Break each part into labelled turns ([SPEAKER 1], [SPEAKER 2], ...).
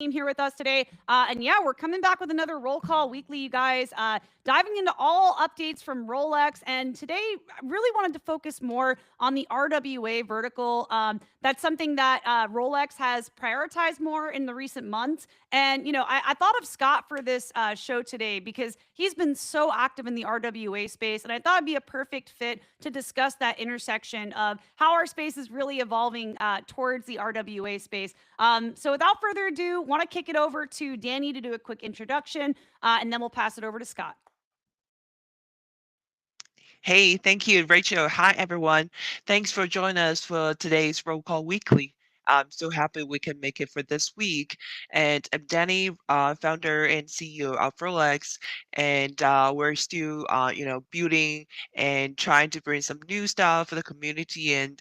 [SPEAKER 1] here with us today. And yeah, we're coming back with another roll call weekly, you guys. Diving into all updates from RollX. And today, I really wanted to focus more on the RWA vertical. That's something that RollX has prioritized more in the recent months. And, I thought of Scott for this show today because he's been so active in the RWA space. And I thought it'd be a perfect fit to discuss that intersection of how our space is really evolving towards the RWA space. So without further ado, want to kick it over to Danny to do a quick introduction, and then we'll pass it over to Scott.
[SPEAKER 2] Hey, thank you, Rachel. Hi, everyone. Thanks for joining us for today's Roll Call Weekly. I'm so happy we can make it for this week. And I'm Danny, founder and CEO of RollX, and we're still, building and trying to bring some new stuff for the community and,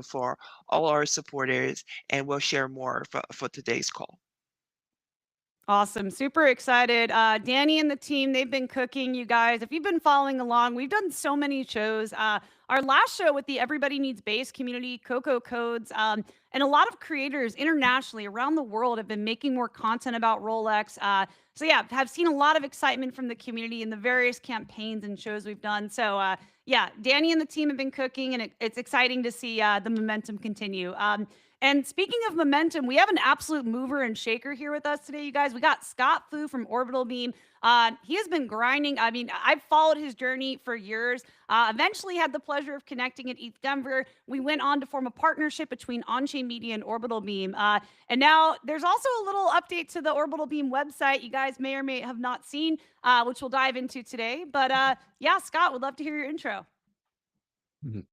[SPEAKER 2] for all our supporters. And we'll share more for today's call.
[SPEAKER 1] Awesome. Super excited. Danny and the team, they've been cooking, you guys. If you've been following along, we've done so many shows. Our last show with the Everybody Needs Base community, Coco Codes, and a lot of creators internationally around the world have been making more content about RollX. So yeah, have seen a lot of excitement from the community in the various campaigns and shows we've done. So yeah, Danny and the team have been cooking, and it's exciting to see the momentum continue. And speaking of momentum, we have an absolute mover and shaker here with us today, you guys. We got Scott Fu from Orbital Beam. He has been grinding. I mean, I've followed his journey for years. Eventually had the pleasure of connecting at ETH Denver. We went on to form a partnership between Onchain Media and Orbital Beam. And now there's also a little update to the Orbital Beam website you guys may or may have not seen, which we'll dive into today. But yeah, Scott, would love to hear your intro.
[SPEAKER 3] Mhm.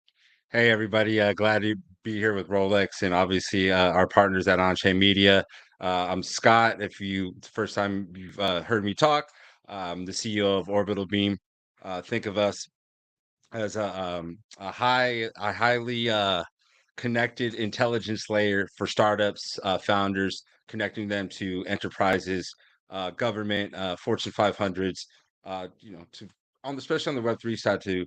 [SPEAKER 3] Hey everybody, glad to be here with Rolex and obviously our partners at Onchain Media. I'm Scott. If it's the first time you've heard me talk, I'm the CEO of Orbital Beam. Think of us as a highly connected intelligence layer for startups, founders, connecting them to enterprises, government, Fortune 500s. To especially on the Web3 side to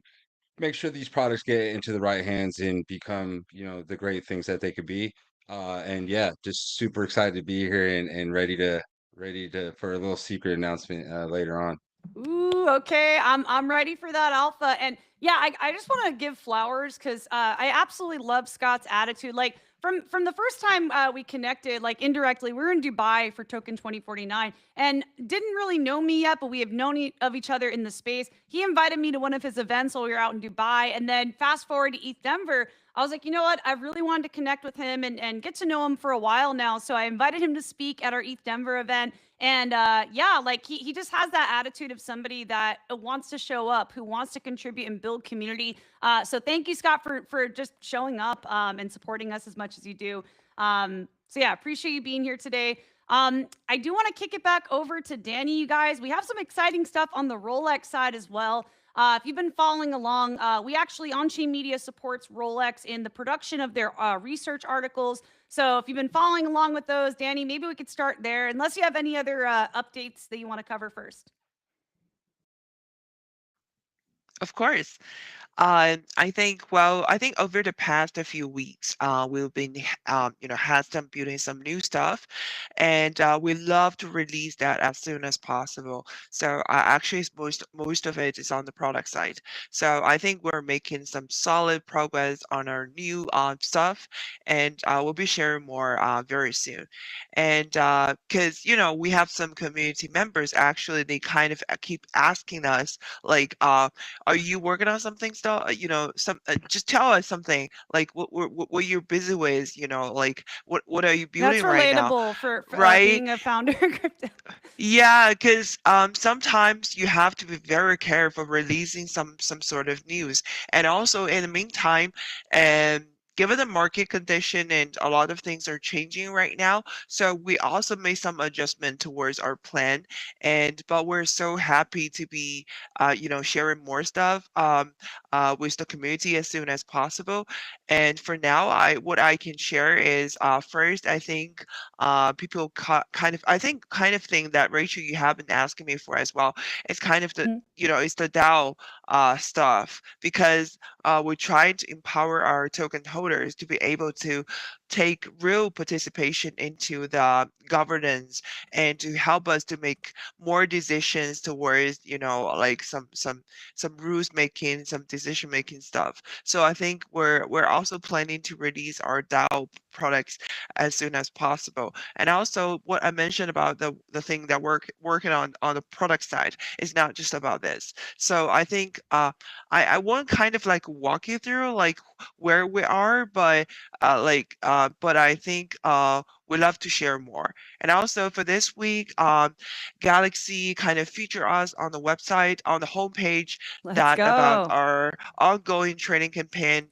[SPEAKER 3] make sure these products get into the right hands and become, the great things that they could be. And yeah, just super excited to be here and ready to for a little secret announcement later on.
[SPEAKER 1] Ooh, okay. I'm ready for that alpha. And yeah, I just want to give flowers because I absolutely love Scott's attitude. Like from the first time we connected, like indirectly, we were in Dubai for Token 2049 and didn't really know me yet, but we have known of each other in the space. He invited me to one of his events while we were out in Dubai. And then fast forward to ETH Denver, I was like, you know what? I really wanted to connect with him and get to know him for a while now. So I invited him to speak at our ETH Denver event. And yeah, like he just has that attitude of somebody that wants to show up, who wants to contribute and build community. So thank you, Scott, for just showing up and supporting us as much as you do. So yeah, appreciate you being here today. I do want to kick it back over to Danny, you guys. We have some exciting stuff on the RollX side as well. If you've been following along, we actually, Onchain Media supports RollX in the production of their research articles. So if you've been following along with those, Danny, maybe we could start there, unless you have any other updates that you want to cover first.
[SPEAKER 2] Of course. I think over the past a few weeks, we've been, has them building some new stuff, and we love to release that as soon as possible. So actually, most of it is on the product side. So I think we're making some solid progress on our new stuff, and we'll be sharing more very soon. And because we have some community members actually, they kind of keep asking us like, are you working on something still? Just tell us something like what you're busy with. Like what are you
[SPEAKER 1] That's
[SPEAKER 2] building right now,
[SPEAKER 1] relatable for
[SPEAKER 2] right?
[SPEAKER 1] being a founder of crypto.
[SPEAKER 2] Yeah, because sometimes you have to be very careful releasing some sort of news, and also in the meantime, and given the market condition and a lot of things are changing right now, so we also made some adjustment towards our plan, and but we're so happy to be, sharing more stuff with the community as soon as possible. And for now, I what I can share is first, I think people kind of thing that Rachel you have been asking me for as well. It's kind of the it's the DAO stuff because we're trying to empower our token holders to be able to take real participation into the governance and to help us to make more decisions towards, like some rules making, some decision making stuff. So I think we're also planning to release our DAO products as soon as possible. And also what I mentioned about the thing that we're working on the product side is not just about this. So I think I won't kind of like walk you through like where we are, but I think we love to share more. And also for this week, Galaxy kind of feature us on the website, on the homepage,
[SPEAKER 1] Let's
[SPEAKER 2] that about
[SPEAKER 1] go.
[SPEAKER 2] our ongoing training campaign,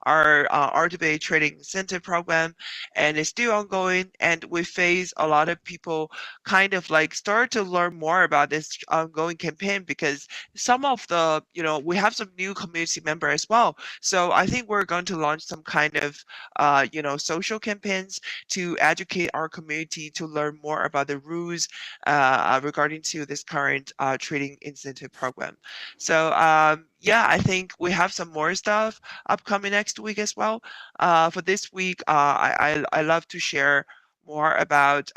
[SPEAKER 2] our RWA training incentive program, and it's still ongoing. And we face a lot of people kind of like start to learn more about this ongoing campaign because some of the, we have some new community member as well. So I think we're going to launch some kind of, social campaigns to educate our community to learn more about the rules regarding to this current trading incentive program. So yeah, I think we have some more stuff upcoming next week as well. For this week, I love to share more about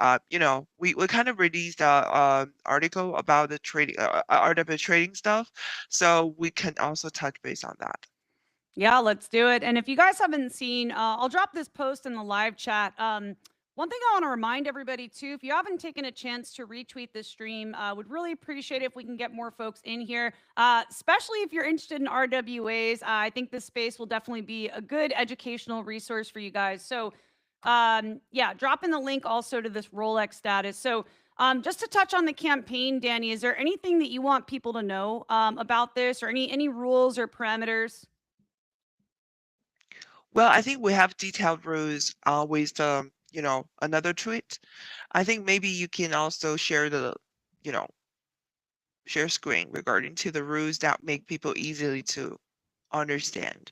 [SPEAKER 2] we kind of released a article about the trading RW trading stuff, so we can also touch base on that.
[SPEAKER 1] Yeah, let's do it. And if you guys haven't seen, I'll drop this post in the live chat. One thing I want to remind everybody too, if you haven't taken a chance to retweet this stream, would really appreciate it if we can get more folks in here, especially if you're interested in RWAs. I think this space will definitely be a good educational resource for you guys. So yeah, dropping the link also to this RollX status. So just to touch on the campaign, Danny, is there anything that you want people to know about this, or any rules or parameters?
[SPEAKER 2] Well, I think we have detailed rules with another tweet. I think maybe you can also share you know share screen regarding to the rules that make people easily to understand.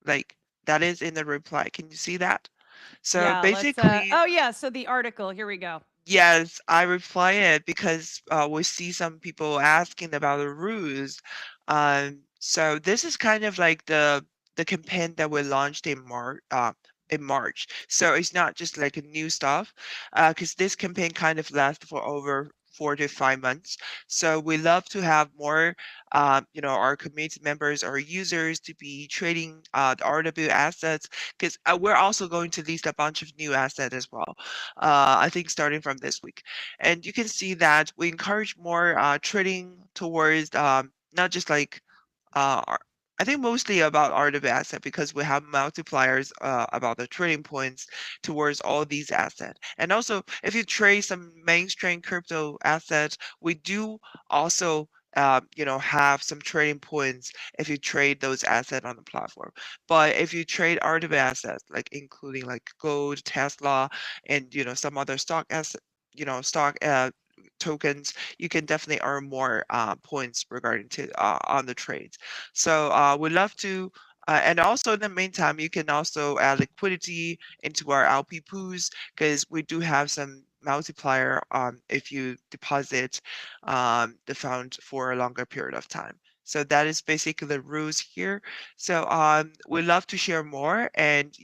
[SPEAKER 2] Like that is in the reply. Can you see that? So
[SPEAKER 1] Yeah, let's
[SPEAKER 2] basically,
[SPEAKER 1] oh yeah, so the article, here we go.
[SPEAKER 2] yes, I reply it because we see some people asking about the rules. So this is kind of like the campaign that we launched in March. In March, so it's not just like a new stuff, because this campaign kind of lasts for over 4 to 5 months. So we love to have more, our community members or users to be trading the RW assets, because we're also going to list a bunch of new assets as well. I think starting from this week. And you can see that we encourage more trading towards not just like I think mostly about RW asset because we have multipliers about the trading points towards all these assets. And also, if you trade some mainstream crypto assets, we do also have some trading points if you trade those assets on the platform. But if you trade RW assets, like including like gold, Tesla, and some other stock asset, stock tokens, you can definitely earn more points regarding to on the trades. So we love to, and also in the meantime, you can also add liquidity into our LP pools because we do have some multiplier if you deposit the fund for a longer period of time. So that is basically the rules here. So we love to share more and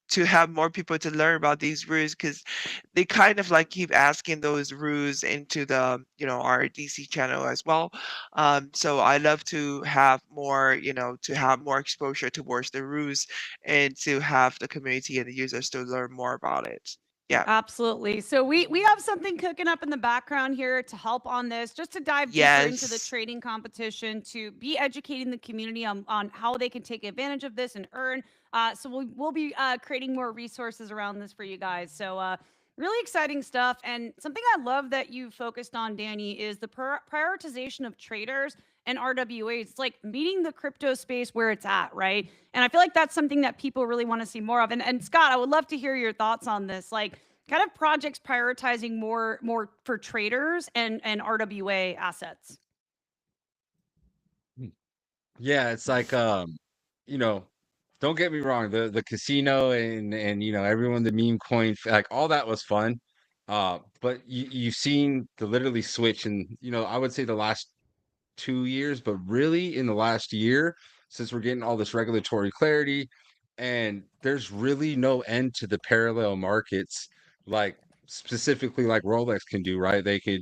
[SPEAKER 2] to have more people to learn about these rules because they kind of like keep asking those rules into the our DC channel as well. So I love to have more to have more exposure towards the rules and to have the community and the users to learn more about it. Yeah.
[SPEAKER 1] Absolutely. So we have something cooking up in the background here to help on this, just to dive deeper into the
[SPEAKER 2] Yes.
[SPEAKER 1] trading competition, to be educating the community on how they can take advantage of this and earn. So we'll be creating more resources around this for you guys. So really exciting stuff. And something I love that you focused on, Danny, is the prioritization of traders and RWAs. It's like meeting the crypto space where it's at, right? And I feel like that's something that people really want to see more of. And Scott, I would love to hear your thoughts on this. Like, kind of projects prioritizing more for traders and RWA assets.
[SPEAKER 3] Hmm. Yeah, it's like you know, don't get me wrong, the casino and everyone the meme coin like all that was fun. But you've seen the literally switch and I would say the last 2 years, but really in the last year, since we're getting all this regulatory clarity, and there's really no end to the parallel markets, like specifically like Rolex can do, right? They could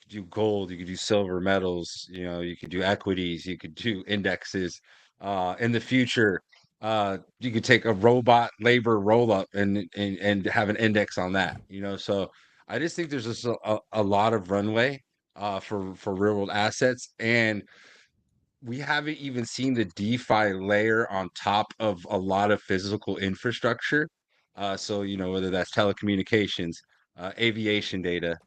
[SPEAKER 3] do gold, you could do silver metals, you could do equities, you could do indexes. In the future, you could take a robot labor roll up and have an index on that, So I just think there's just a lot of runway for real world assets. And we haven't even seen the DeFi layer on top of a lot of physical infrastructure. So, whether that's telecommunications, aviation data,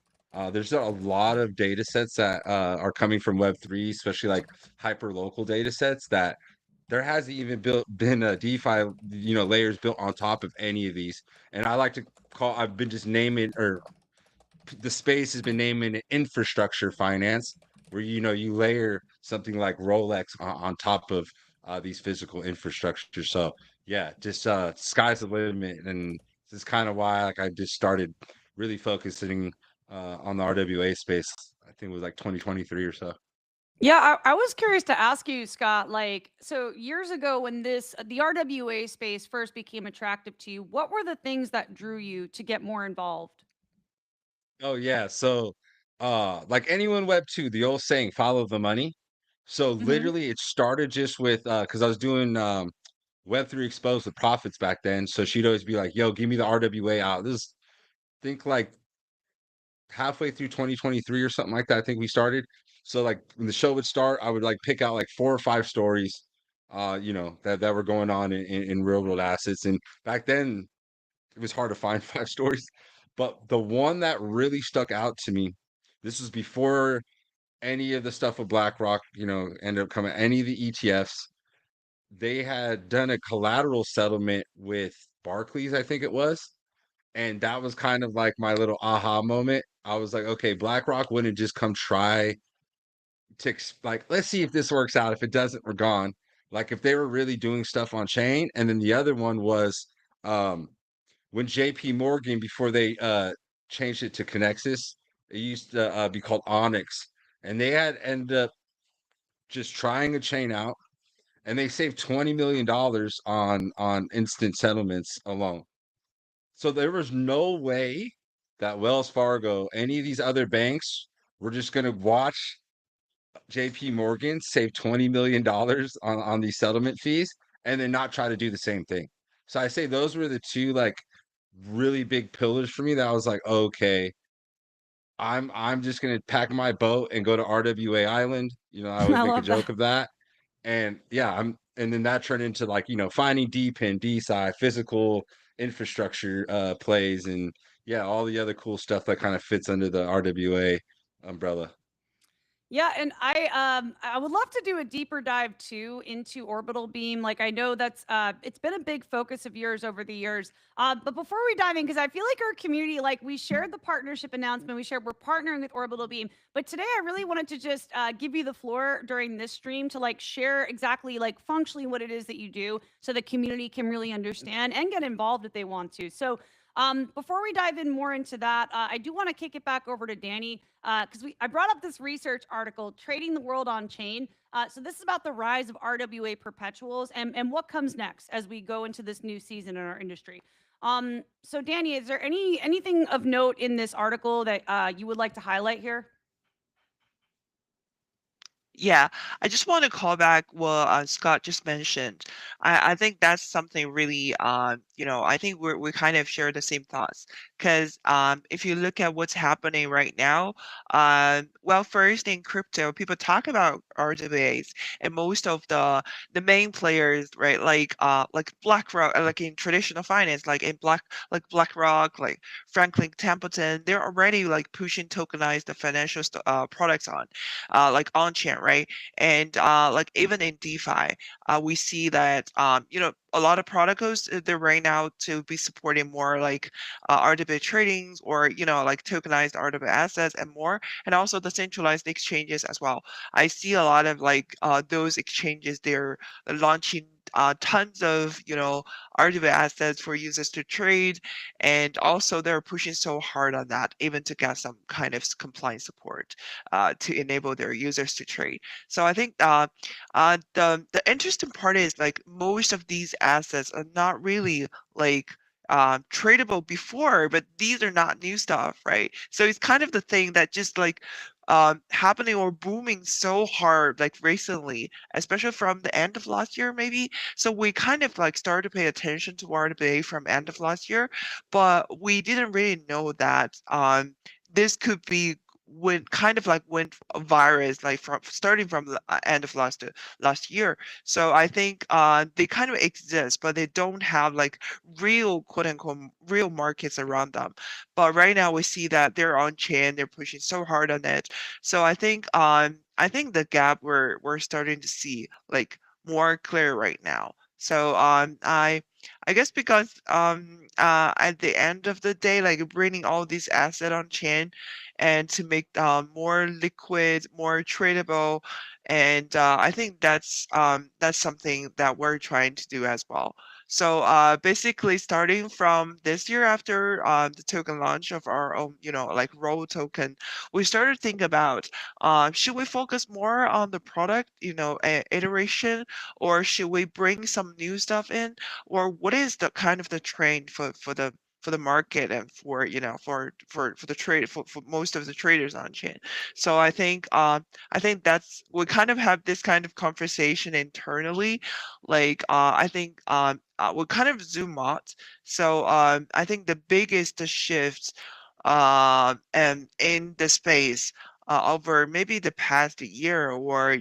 [SPEAKER 3] there's a lot of data sets that are coming from Web3, especially like hyper local data sets that there hasn't even been a DeFi, layers built on top of any of these. And I like to I've been just naming, or the space has been naming it infrastructure finance, where you layer something like Rolex on top of these physical infrastructure. So yeah, just sky's the limit, and this is kind of why like I just started really focusing on the RWA space. I think it was like 2023 or so.
[SPEAKER 1] Yeah, I was curious to ask you, Scott, like, so years ago when the RWA space first became attractive to you, what were the things that drew you to get more involved?
[SPEAKER 3] Oh yeah, so like anyone Web 2, the old saying, follow the money. So
[SPEAKER 1] Hmm.
[SPEAKER 3] literally it started just with because I was doing Web3 exposed with profits back then. So she'd always be like, yo, give me the RWA out. This think like halfway through 2023 or something like that. I think we started. So like when the show would start, I would like pick out like 4 or 5 stories that were going on in real world assets. And back then it was hard to find 5 stories. But the one that really stuck out to me, this was before any of the stuff with BlackRock, ended up coming, any of the ETFs. They had done a collateral settlement with Barclays, I think it was. And that was kind of like my little aha moment. I was like, okay, BlackRock wouldn't just come try to like, let's see if this works out. If it doesn't, we're gone. Like if they were really doing stuff on chain. And then the other one was um when JP Morgan, before they changed it to Connexus, it used to be called Onyx. And they had ended up just trying a chain out, and they saved $20 million on instant settlements alone. So there was no way that Wells Fargo, any of these other banks, were just going to watch JP Morgan save $20 million on these settlement fees and then not try to do the same thing. So I say those were the two like really big pillars for me that I was like, okay, I'm just gonna pack my boat and go to RWA Island. I always
[SPEAKER 1] I
[SPEAKER 3] make a
[SPEAKER 1] love that.
[SPEAKER 3] joke of that. And yeah, and then that turned into like, finding DPIN, DSI, physical infrastructure plays, and yeah, all the other cool stuff that kind of fits under the RWA umbrella.
[SPEAKER 1] Yeah, and I would love to do a deeper dive too into orbital beam. Like I know that's it's been a big focus of yours over the years. But before we dive in, because I feel like our community, like we shared the partnership announcement, we shared we're partnering with Orbital Beam. But today I really wanted to just give you the floor during this stream to like share exactly like functionally what it is that you do, so the community can really understand and get involved if they want to. So before we dive in more into that, I do want to kick it back over to Danny because I brought up this research article, Trading the World on Chain. So this is about the rise of RWA perpetuals and what comes next as we go into this new season in our industry. So Danny, is there anything of note in this article that you would like to highlight here?
[SPEAKER 2] Yeah, I just want to call back what Scott just mentioned. I think that's something really, I think we kind of share the same thoughts. Because if you look at what's happening right now, well, first in crypto, people talk about RWAs, and most of the main players, right, like BlackRock, like in traditional finance, like BlackRock, like Franklin Templeton, they're already like pushing tokenized financial products on like on-chain, right? And like even in DeFi, we see that a lot of protocols they're right now to be supporting more like RWA tradings or like tokenized RWA assets and more, and also the centralized exchanges as well. I see a lot of like those exchanges they're launching tons of RWA assets for users to trade, and also they're pushing so hard on that, even to get some kind of compliance support to enable their users to trade. So I think the interesting part is like most of these assets are not really like tradable before, but these are not new stuff, right? So it's kind of the thing that just like happening or booming so hard like recently, especially from the end of last year maybe. So we kind of like started to pay attention to RWA from end of last year, but we didn't really know that this could be when kind of like went a virus like from starting from the end of last year. So I think they kind of exist, but they don't have like real quote unquote real markets around them. But right now we see that they're on chain, they're pushing so hard on it. So I think the gap we're starting to see like more clear right now. So I guess because at the end of the day, like bringing all these assets on chain and to make more liquid, more tradable, and I think that's something that we're trying to do as well. So basically, starting from this year after the token launch of our own, like Roll token, we started to think about should we focus more on the product, iteration, or should we bring some new stuff in, or what is the kind of the trend for the market and for for the trade for most of the traders on chain. So I think that's we kind of have this kind of conversation internally, like I think we kind of zoom out. So I think the biggest shift and in the space over maybe the past year, or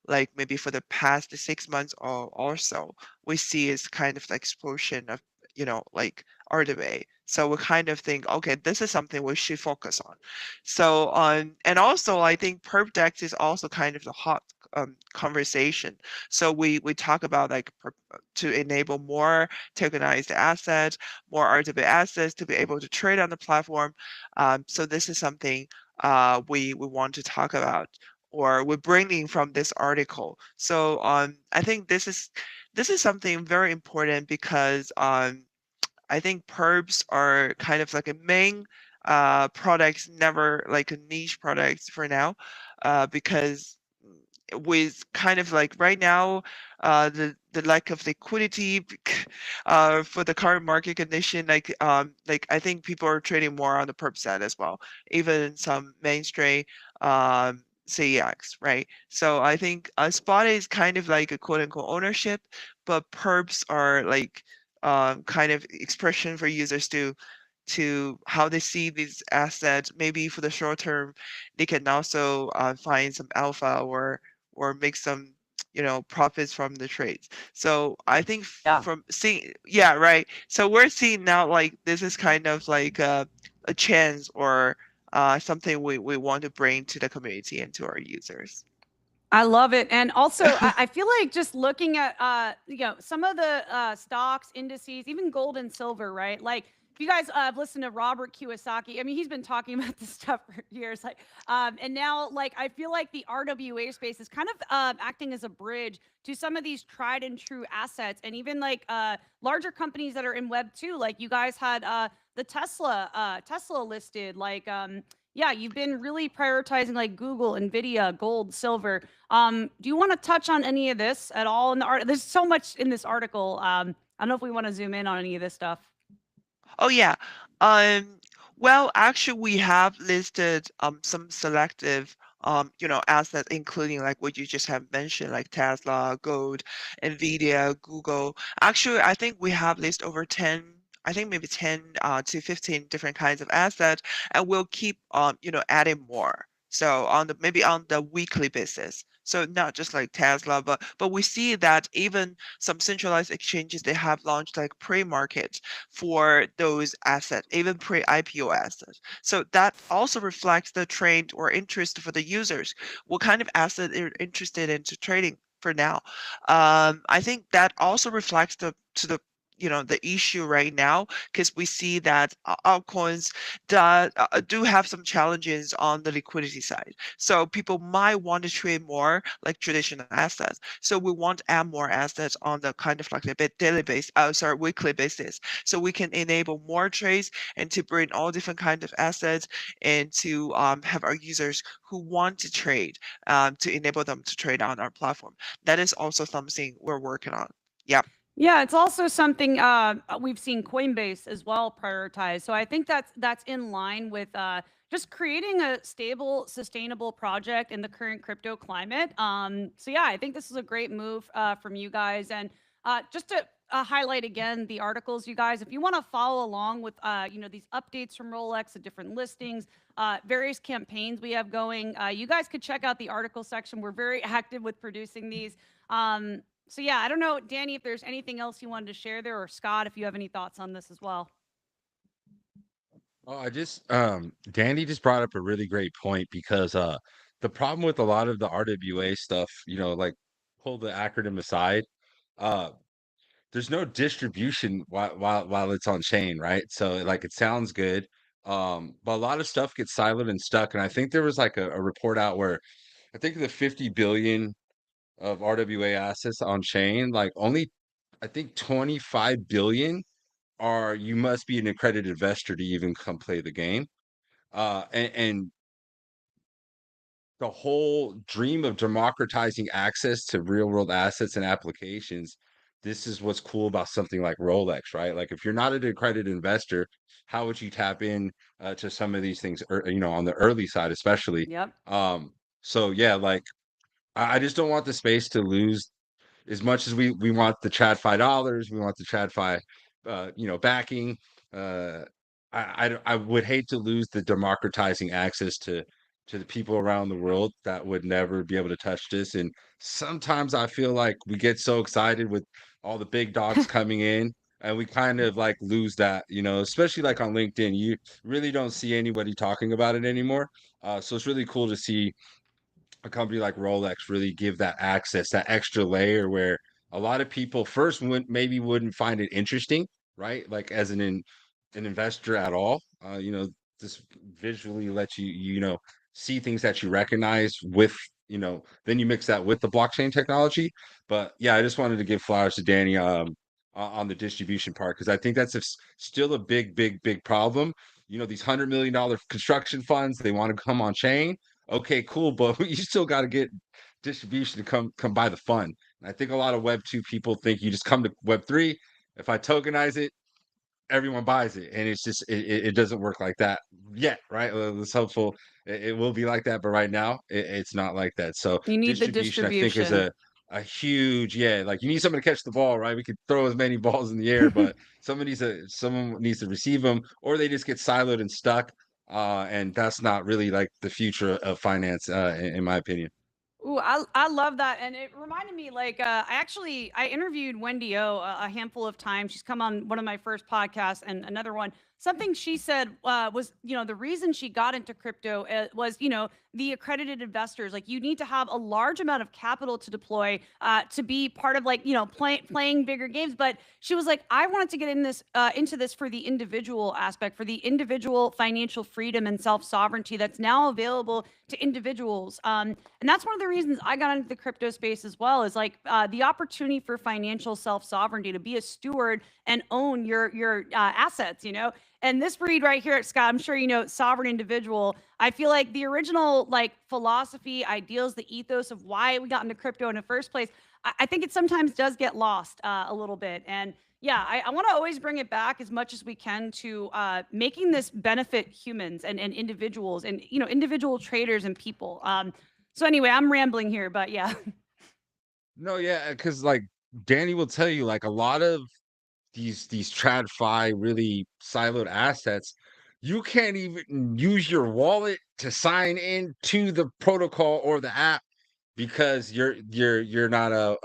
[SPEAKER 2] like maybe for the past 6 months or so, we see is kind of the explosion of like RWA. So we kind of think, okay, this is something we should focus on. So and also I think perp dex is also kind of the hot conversation. So we talk about like to enable more tokenized assets, more RWA assets to be able to trade on the platform. So this is something we want to talk about, or we're bringing from this article. So I think this is something very important because I think perps are kind of like a main products, never like a niche products for now, because with kind of like right now, the lack of liquidity for the current market condition, like I think people are trading more on the perp side as well, even some mainstream CEX, right? So I think spot is kind of like a quote unquote ownership, but perps are like kind of expression for users to how they see these assets. Maybe for the short term, they can also find some alpha or make some profits from the trades. So I think
[SPEAKER 1] Yeah.
[SPEAKER 2] from seeing, yeah, right. So we're seeing now like this is kind of like a chance or something we want to bring to the community and to our users.
[SPEAKER 1] I love it. And also, I feel like just looking at, some of the stocks, indices, even gold and silver, right? Like, if you guys have listened to Robert Kiyosaki, I mean, he's been talking about this stuff for years. Like, and now, like, I feel like the RWA space is kind of acting as a bridge to some of these tried and true assets, and even like larger companies that are in Web 2. Like, you guys had the Tesla listed, like, yeah, you've been really prioritizing like Google, Nvidia, gold, silver. Do you want to touch on any of this at all in the art? There's so much in this article. I don't know if we want to zoom in on any of this stuff.
[SPEAKER 2] Oh yeah. Um, well, actually, we have listed some selective assets, including like what you just have mentioned, like Tesla, Gold, Nvidia, Google. Actually, I think we have listed over 10. I think maybe 10 to 15 different kinds of assets, and we'll keep adding more. So on the maybe on the weekly basis. So not just like Tesla, but we see that even some centralized exchanges, they have launched like pre-market for those assets, even pre-IPO assets. So that also reflects the trend or interest for the users. What kind of asset they're interested into trading for now. I think that also reflects the issue right now, because we see that altcoins do have some challenges on the liquidity side. So people might want to trade more like traditional assets. So we want to add more assets on the kind of like a bit daily base, weekly basis. So we can enable more trades and to bring all different kinds of assets and to have our users who want to trade to enable them to trade on our platform. That is also something we're working on. Yeah.
[SPEAKER 1] Yeah, it's also something we've seen Coinbase as well prioritize. So I think that's in line with just creating a stable, sustainable project in the current crypto climate. So yeah, I think this is a great move from you guys. And just to highlight again the articles, you guys, if you want to follow along with these updates from RollX, the different listings, various campaigns we have going, you guys could check out the article section. We're very active with producing these. So yeah, I don't know, Danny, if there's anything else you wanted to share there, or Scott, if you have any thoughts on this as well.
[SPEAKER 3] Oh, I just Danny just brought up a really great point because the problem with a lot of the RWA stuff, like pull the acronym aside, uh there's no distribution while it's on chain, right? So like it sounds good. But a lot of stuff gets siloed and stuck. And I think there was like a report out where I think the 50 billion of RWA assets on chain, like only I think 25 billion are you must be an accredited investor to even come play the game. And the whole dream of democratizing access to real world assets and applications, this is what's cool about something like RollX, right? Like if you're not an accredited investor, how would you tap in to some of these things, on the early side, especially?
[SPEAKER 1] Yep.
[SPEAKER 3] So yeah, like I just don't want the space to lose as much as we want the TradFi dollars, we want the TradFi, backing. Uh, I would hate to lose the democratizing access to the people around the world that would never be able to touch this. And sometimes I feel like we get so excited with all the big dogs coming in. And we kind of like lose that, especially like on LinkedIn, you really don't see anybody talking about it anymore. So it's really cool to see a company like Rolex really give that access, that extra layer where a lot of people first wouldn't find it interesting, right? Like as an investor at all. Just visually let you see things that you recognize with, then you mix that with the blockchain technology. But yeah, I just wanted to give flowers to Danny on the distribution part because I think that's still a big, big, big problem. These $100 million construction funds, they want to come on chain. Okay, cool, but you still got to get distribution to come buy the fund. And I think a lot of Web 2 people think you just come to Web 3. If I tokenize it, everyone buys it, and it's just it doesn't work like that yet, right? It's hopeful it will be like that, but right now it's not like that. So
[SPEAKER 1] You need the
[SPEAKER 3] distribution, I think, is
[SPEAKER 1] distribution.
[SPEAKER 3] a huge, yeah. Like you need someone to catch the ball, right? We could throw as many balls in the air, but someone needs to receive them, or they just get siloed and stuck. And that's not really like the future of finance, in my opinion.
[SPEAKER 1] Ooh, I love that, and it reminded me like I interviewed Wendy O a handful of times. She's come on one of my first podcasts and another one. Something she said was the reason she got into crypto was the accredited investors. Like you need to have a large amount of capital to deploy to be part of like playing bigger games. But she was like, I wanted to get into this for the individual aspect, for the individual financial freedom and self sovereignty that's now available to individuals. And that's one of the reasons I got into the crypto space as well, is like the opportunity for financial self sovereignty to be a steward and own your assets. And this breed right here, Scott, I'm sure you know, sovereign individual. I feel like the original like philosophy, ideals, the ethos of why we got into crypto in the first place, I think it sometimes does get lost a little bit. And yeah, I want to always bring it back as much as we can to making this benefit humans and individuals and individual traders and people. So anyway, I'm rambling here, but yeah.
[SPEAKER 3] No, yeah, because like Danny will tell you, like a lot of these TradFi really siloed assets, you can't even use your wallet to sign in to the protocol or the app because you're not a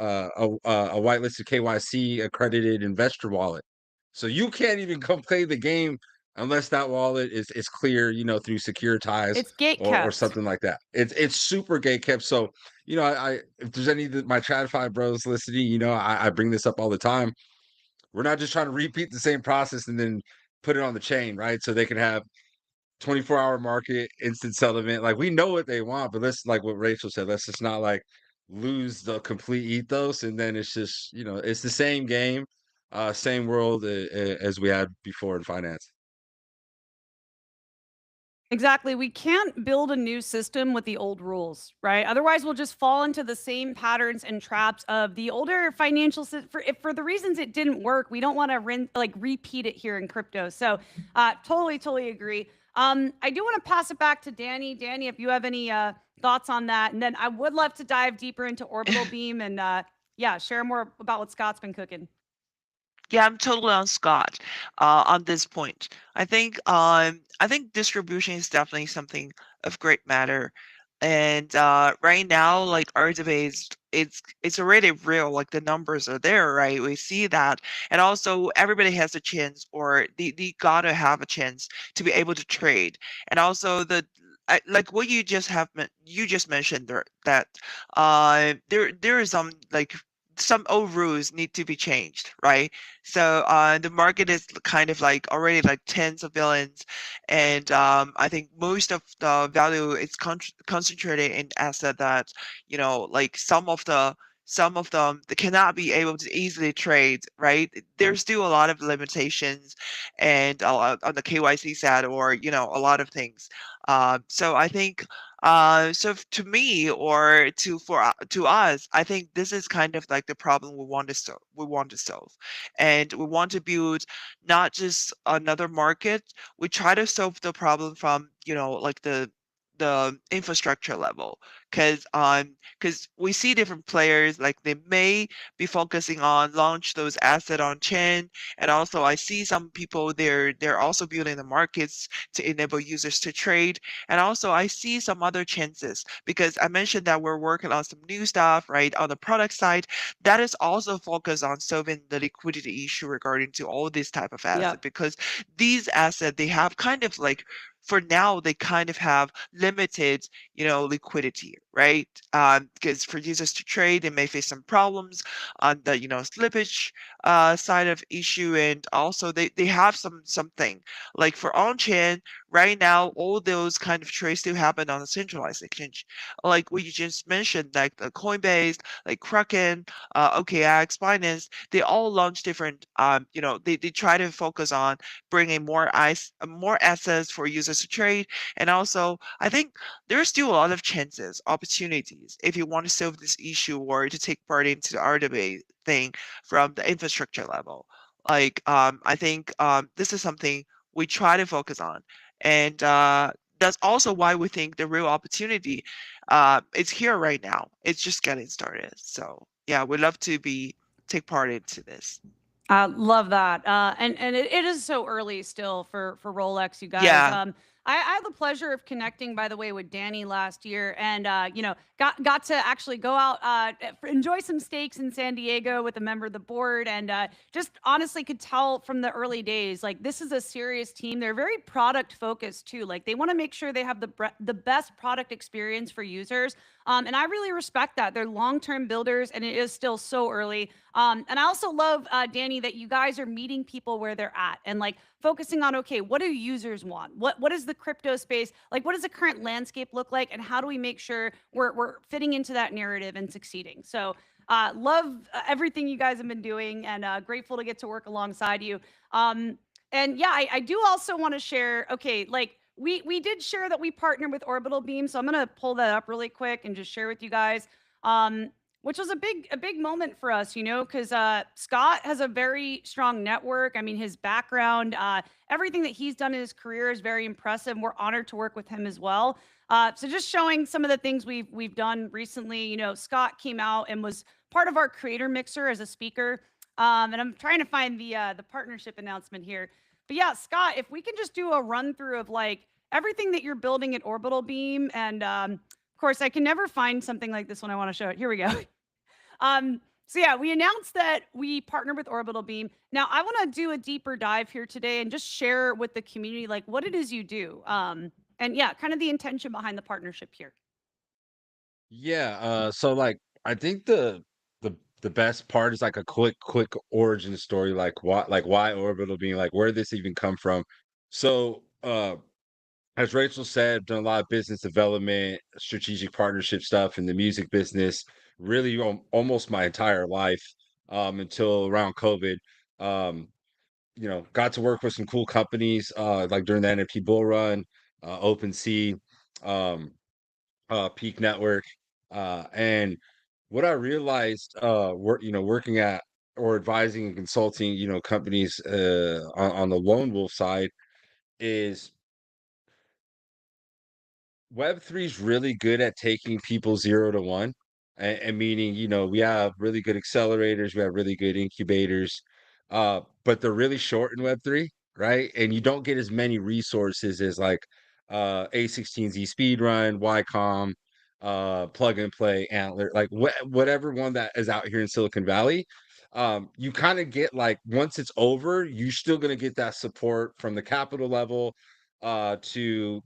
[SPEAKER 3] whitelisted KYC accredited investor wallet. So you can't even come play the game unless that wallet is clear, through Securitize
[SPEAKER 1] It's gate
[SPEAKER 3] or
[SPEAKER 1] kept.
[SPEAKER 3] something like that. It's super gate kept. So, I if there's any of my TradFi bros listening, I bring this up all the time. we're not just trying to repeat the same process and then put it on the chain, right? So they can have 24-hour market, instant settlement. Like we know what they want, but let's like what Rachel said, let's just not like lose the complete ethos. And then it's just, it's the same game, same world as we had before in finance.
[SPEAKER 1] Exactly. We can't build a new system with the old rules, right? Otherwise, we'll just fall into the same patterns and traps of the older financial system. For the reasons it didn't work, we don't want to like repeat it here in crypto. So, totally agree. I do want to pass it back to Danny. Danny, if you have any thoughts on that, and then I would love to dive deeper into Orbital Beam and yeah, share more about what Scott's been cooking.
[SPEAKER 2] Yeah, I'm totally on Scott on this point. I think distribution is definitely something of great matter. And right now, like our debate, it's already real. Like the numbers are there, right? We see that, and also everybody has a chance, or they gotta have a chance to be able to trade. And also like what you just mentioned there, that there is some like some old rules need to be changed, right? So the market is kind of like already like tens of billions, and I think most of the value is concentrated in asset that like some of them they cannot be able to easily trade, right? There's still a lot of limitations, and a lot on the KYC side, or a lot of things. So I think to me, or to us, I think this is kind of like the problem we want to solve, and we want to build not just another market. We try to solve the problem from like the infrastructure level, because we see different players, like they may be focusing on launch those asset on chain, and also I see some people they're also building the markets to enable users to trade. And also I see some other chances, because I mentioned that we're working on some new stuff, right, on the product side, that is also focused on solving the liquidity issue regarding to all these type of assets,
[SPEAKER 1] Yep.
[SPEAKER 2] because these assets, they have kind of like, for now they kind of have limited liquidity, right? Because for users to trade, they may face some problems on the slippage side of issue, and also they have something like for on-chain. Right now, all those kind of trades still happen on a centralized exchange, like what you just mentioned, like the Coinbase, like Kraken, OKX, Binance. They all launch different. They try to focus on bringing more assets for users to trade, and also I think there's still a lot of chances, opportunities, if you want to solve this issue or to take part into the RWA thing from the infrastructure level. Like I think this is something we try to focus on, and that's also why we think the real opportunity is here right now. It's just getting started. So yeah, we'd love to be take part into this.
[SPEAKER 1] I love that. And it is so early still for RollX, you guys.
[SPEAKER 2] Yeah.
[SPEAKER 1] I had the pleasure of connecting, by the way, with Danny last year, and got to actually go out, enjoy some steaks in San Diego with a member of the board, and just honestly could tell from the early days, like this is a serious team. They're very product focused too. Like they want to make sure they have the best product experience for users. And I really respect that. They're long-term builders, and it is still so early. And I also love, Danny, that you guys are meeting people where they're at and like focusing on, okay, what do users want? What is the crypto space like? What does the current landscape look like? And how do we make sure we're fitting into that narrative and succeeding? So love everything you guys have been doing, and grateful to get to work alongside you. And yeah, I do also want to share, okay, like we did share that we partner with Orbital Beam, so I'm gonna pull that up really quick and just share with you guys. Which was a big moment for us, because Scott has a very strong network. I mean, his background, everything that he's done in his career is very impressive. We're honored to work with him as well. So just showing some of the things we've done recently. Scott came out and was part of our creator mixer as a speaker. And I'm trying to find the partnership announcement here. But yeah, Scott, if we can just do a run through of like everything that you're building at Orbital Beam, and of course, I can never find something like this when I want to show it. Here we go. So yeah, we announced that we partnered with Orbital Beam. Now I want to do a deeper dive here today and just share with the community like what it is you do. And yeah, kind of the intention behind the partnership here.
[SPEAKER 3] Yeah, so like I think the the best part is like a quick origin story, like why Orbital, being like where did this even come from. So as Rachel said, I've done a lot of business development, strategic partnership stuff in the music business, really almost my entire life, until around COVID. Um, got to work with some cool companies, like during the NFT bull run, OpenSea, um, Peak Network, and what I realized, working at or advising and consulting, companies, on the lone wolf side, is Web3 is really good at taking people 0 to 1, and meaning, we have really good accelerators, we have really good incubators, but they're really short in Web3, right? And you don't get as many resources as like A16Z Speedrun, Ycom, Plug and Play, Antler, like whatever one that is out here in Silicon Valley. You kind of get like once it's over, you're still going to get that support from the capital level, to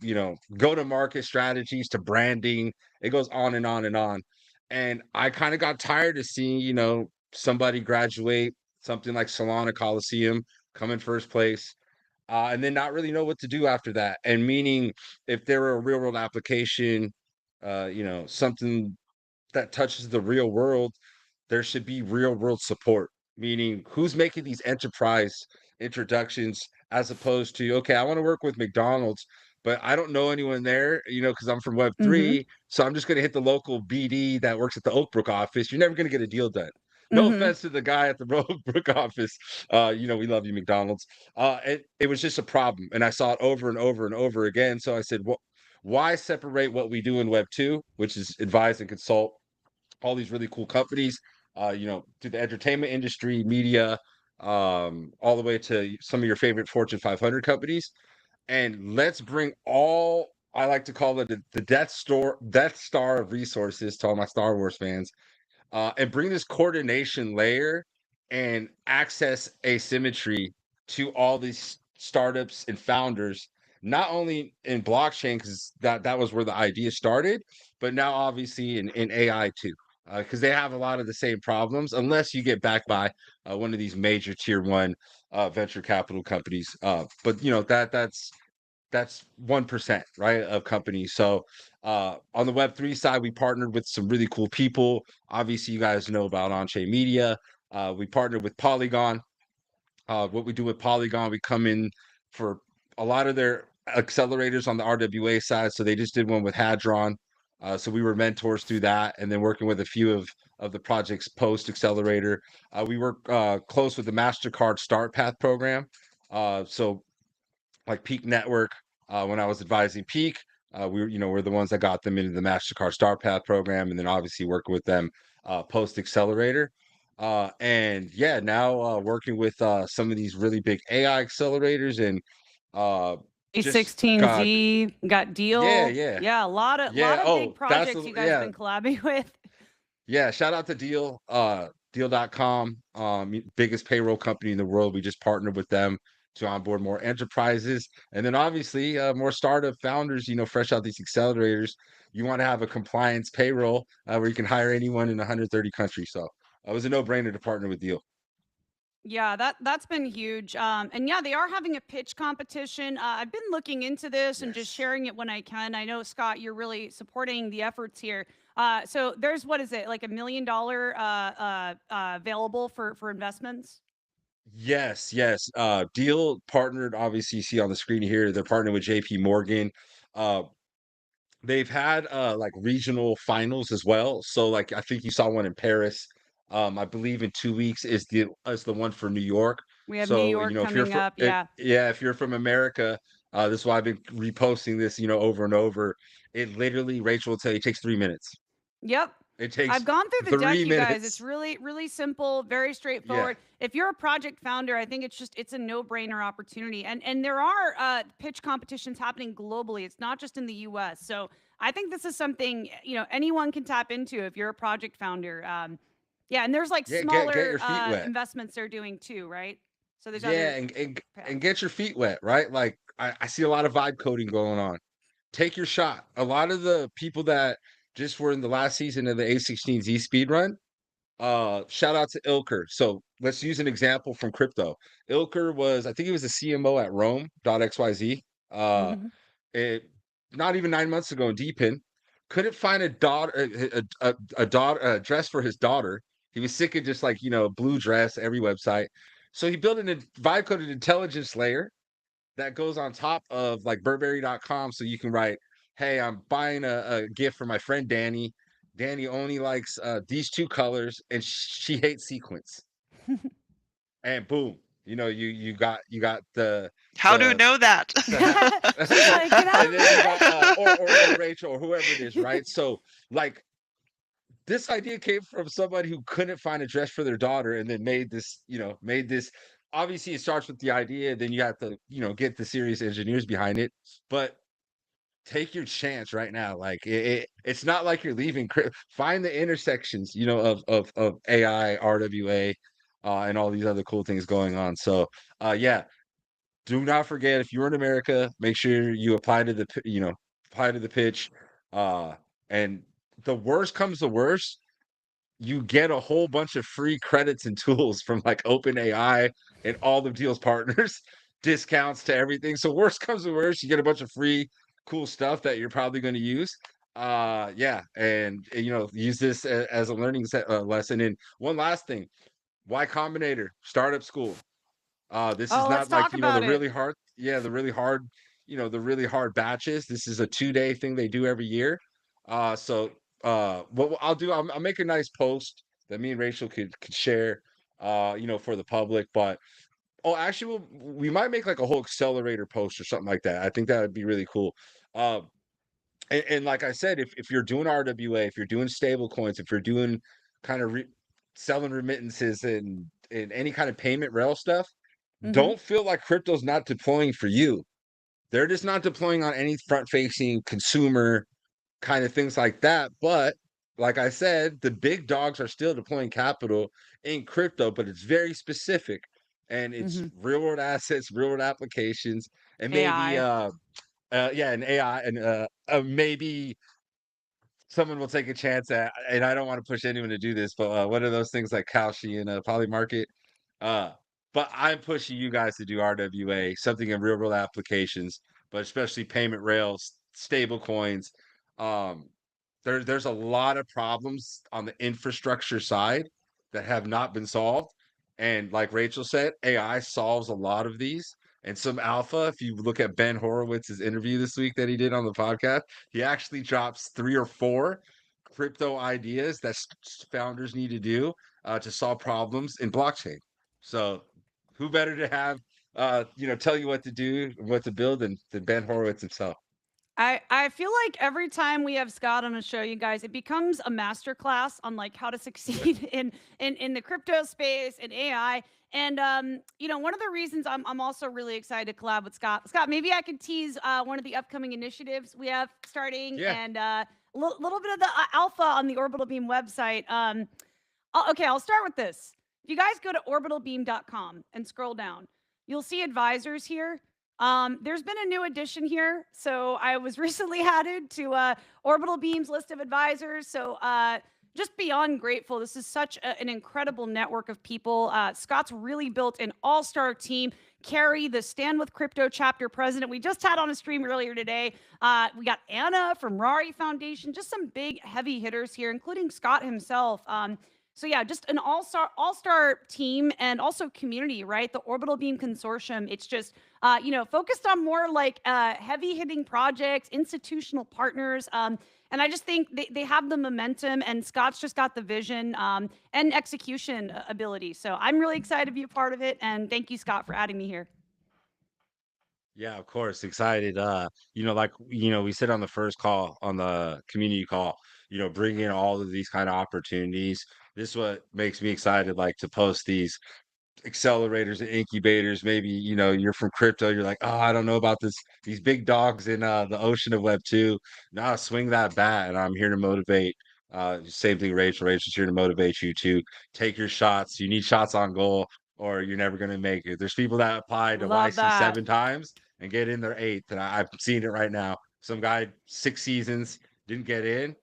[SPEAKER 3] go to market strategies, to branding. It goes on and on and on. And I kind of got tired of seeing, somebody graduate something like Solana Coliseum, come in first place, and then not really know what to do after that. And meaning, if there were a real world application, something that touches the real world, there should be real world support. Meaning, who's making these enterprise introductions, as opposed to, okay, I want to work with McDonald's, but I don't know anyone there, because I'm from
[SPEAKER 1] Mm-hmm.
[SPEAKER 3] Web3. So I'm just going to hit the local BD that works at the Oakbrook office. You're never going to get a deal done. No
[SPEAKER 1] Mm-hmm.
[SPEAKER 3] offense to the guy at the Oakbrook office. We love you, McDonald's. It was just a problem. And I saw it over and over and over again. So I said, well, why separate what we do in Web2, which is advise and consult all these really cool companies, to the entertainment industry, media, all the way to some of your favorite Fortune 500 companies. And let's bring all, I like to call it the Death Star of resources to all my Star Wars fans, and bring this coordination layer and access asymmetry to all these startups and founders, not only in blockchain, because that was where the idea started, but now obviously in AI too, because they have a lot of the same problems, unless you get backed by one of these major tier one venture capital companies. But that's 1%, right, of companies. So on the Web3 side, we partnered with some really cool people. Obviously, you guys know about Onchain Media. We partnered with Polygon. What we do with Polygon, we come in for a lot of their accelerators on the RWA side. So they just did one with Hadron. So we were mentors through that, and then working with a few of the projects post accelerator. We work close with the MasterCard Start Path program. So like Peak Network, when I was advising Peak, we're the ones that got them into the Mastercard Star Path program, and then obviously working with them post Accelerator. And yeah, now working with some of these really big AI accelerators, and uh, just got
[SPEAKER 1] A16Z, got
[SPEAKER 3] yeah,
[SPEAKER 1] Deal.
[SPEAKER 3] yeah,
[SPEAKER 1] Yeah, a lot
[SPEAKER 3] yeah.
[SPEAKER 1] of big
[SPEAKER 3] Oh,
[SPEAKER 1] projects you guys
[SPEAKER 3] yeah,
[SPEAKER 1] been collabing with.
[SPEAKER 3] yeah, shout out to Deal, Deal.com, biggest payroll company in the world. We just partnered with them to onboard more enterprises, and then obviously more startup founders. Fresh out these accelerators, you want to have a compliance payroll where you can hire anyone in 130 countries. So it was a no-brainer to partner with Deal.
[SPEAKER 1] Yeah, that's been huge. And yeah, they are having a pitch competition. I've been looking into this and just
[SPEAKER 3] Yes.
[SPEAKER 1] sharing it when I can. I know, Scott, you're really supporting the efforts here. So there's, what is it, like $1 million available for investments?
[SPEAKER 3] Yes, yes. Deal partnered, obviously, you see on the screen here, they're partnering with JP Morgan. Uh, They've had, like, regional finals as well, so, like, I think you saw one in Paris. I believe in 2 weeks is the one for New York.
[SPEAKER 1] We have New
[SPEAKER 3] So,
[SPEAKER 1] York
[SPEAKER 3] if you're
[SPEAKER 1] coming up. Yeah.
[SPEAKER 3] if you're from America, this is why I've been reposting this, over and over. It literally, Rachel will tell you, it takes 3 minutes.
[SPEAKER 1] Yep.
[SPEAKER 3] It
[SPEAKER 1] I've
[SPEAKER 3] takes
[SPEAKER 1] gone through the deck,
[SPEAKER 3] 3
[SPEAKER 1] you guys. It's
[SPEAKER 3] minutes.
[SPEAKER 1] really, really simple, very
[SPEAKER 3] Yeah.
[SPEAKER 1] straightforward. If you're a project founder, I think it's a no-brainer opportunity. And there are pitch competitions happening globally. It's not just in the US. So I think this is something, anyone can tap into if you're a project founder. Yeah, and there's like
[SPEAKER 3] Yeah, get
[SPEAKER 1] smaller
[SPEAKER 3] your feet wet.
[SPEAKER 1] investments they're doing too, right? So there's
[SPEAKER 3] Yeah,
[SPEAKER 1] other
[SPEAKER 3] and
[SPEAKER 1] paths.
[SPEAKER 3] get your feet wet, right? Like, I see a lot of vibe coding going on. Take your shot. A lot of the people that just were in the last season of the A16Z speed run, Shout out to Ilker. So let's use an example from crypto. Ilker was, I think he was a CMO at Rome.xyz. Uh,
[SPEAKER 1] Mhm.
[SPEAKER 3] it not even 9 months ago in Deepin, couldn't find a daughter, a daughter, a dress for his daughter. He was sick of just like blue dress every website. So he built an vibe coded intelligence layer that goes on top of like Burberry.com, so you can write, "Hey, I'm buying a gift for my friend Danny. Danny only likes these two colors, and she hates sequins." And boom, you got
[SPEAKER 2] How do you
[SPEAKER 3] the
[SPEAKER 2] know that?
[SPEAKER 3] the ha-
[SPEAKER 1] She's like, "Get out
[SPEAKER 3] and
[SPEAKER 1] of
[SPEAKER 3] then you got or
[SPEAKER 1] there."
[SPEAKER 3] Rachel or whoever it is, right? So like this idea came from somebody who couldn't find a dress for their daughter and then made this. Obviously, it starts with the idea, then you have to, get the serious engineers behind it. But take your chance right now. Like it's not like you're leaving. Find the intersections, of AI, RWA, and all these other cool things going on. So, yeah, do not forget if you're in America, make sure you apply to the pitch. Uh, and the worst comes to worst, you get a whole bunch of free credits and tools from like OpenAI and all the deals partners, discounts to everything. So worst comes to worst, you get a bunch of free cool stuff that you're probably going to use. Yeah, and use this as a learning lesson. And one last thing, Y Combinator Startup School. This is
[SPEAKER 1] Oh, let's
[SPEAKER 3] not like,
[SPEAKER 1] talk about
[SPEAKER 3] the
[SPEAKER 1] it.
[SPEAKER 3] really hard, yeah, the really hard batches. This is a 2-day thing they do every year. So what I'll do, I'll make a nice post that me and Rachel could share, for the public. But actually, we might make like a whole accelerator post or something like that. I think that would be really cool. Um, and like I said, if you're doing RWA, if you're doing stable coins, if you're doing kind of selling remittances and any kind of payment rail stuff,
[SPEAKER 1] Mhm.
[SPEAKER 3] don't feel like crypto's not deploying for you. They're just not deploying on any front facing consumer kind of things like that. But like I said, the big dogs are still deploying capital in crypto, but it's very specific and it's
[SPEAKER 1] Mhm.
[SPEAKER 3] real world assets, real world applications, and maybe
[SPEAKER 1] AI.
[SPEAKER 3] yeah, and AI and maybe someone will take a chance at, and I don't want to push anyone to do this, but what are those things like Kalshi and Polymarket? Uh, but I'm pushing you guys to do RWA, something in real world applications, but especially payment rails, stable coins. Um, there's a lot of problems on the infrastructure side that have not been solved. And like Rachel said, AI solves a lot of these. And some alpha, if you look at Ben Horowitz's interview this week that he did on the podcast, he actually drops 3 or 4 crypto ideas that founders need to do to solve problems in blockchain. So, who better to have tell you what to do, what to build than Ben Horowitz himself?
[SPEAKER 1] I feel like every time we have Scott on a show, you guys, it becomes a master class on like how to succeed in the crypto space and AI. And one of the reasons I'm also really excited to collab with Scott. Scott, maybe I could tease one of the upcoming initiatives we have starting
[SPEAKER 3] Yeah.
[SPEAKER 1] and a little bit of the alpha on the Orbital Beam website. Okay, I'll start with this. If you guys go to orbitalbeam.com and scroll down, you'll see advisors here. There's been a new addition here. So I was recently added to Orbital Beam's list of advisors. So just beyond grateful. This is such an incredible network of people. Scott's really built an all-star team. Carrie, the Stand with Crypto chapter president, we just had on a stream earlier today. We got Anna from Rari Foundation, just some big heavy hitters here, including Scott himself. So yeah, just an all-star team and also community, right? The Orbital Beam Consortium. It's just focused on more like heavy hitting projects, institutional partners. And I just think they have the momentum, and Scott's just got the vision and execution ability. So I'm really excited to be a part of it. And thank you, Scott, for adding me here.
[SPEAKER 3] Yeah, of course, excited. Like we said on the first call, on the community call, bring in all of these kind of opportunities. This is what makes me excited, like to post these accelerators and incubators. Maybe you're from crypto, you're like, oh, I don't know about these big dogs in the ocean of web 2. Nah, swing that bat, and I'm here to motivate. Same thing, Rachel's here to motivate you to take your shots. You need shots on goal, or you're never going to make it. There's people that applied to
[SPEAKER 1] Love
[SPEAKER 3] YC
[SPEAKER 1] that.
[SPEAKER 3] 7 times and get in their 8th, and I'm seeing it right now. Some guy 6 seasons didn't get in.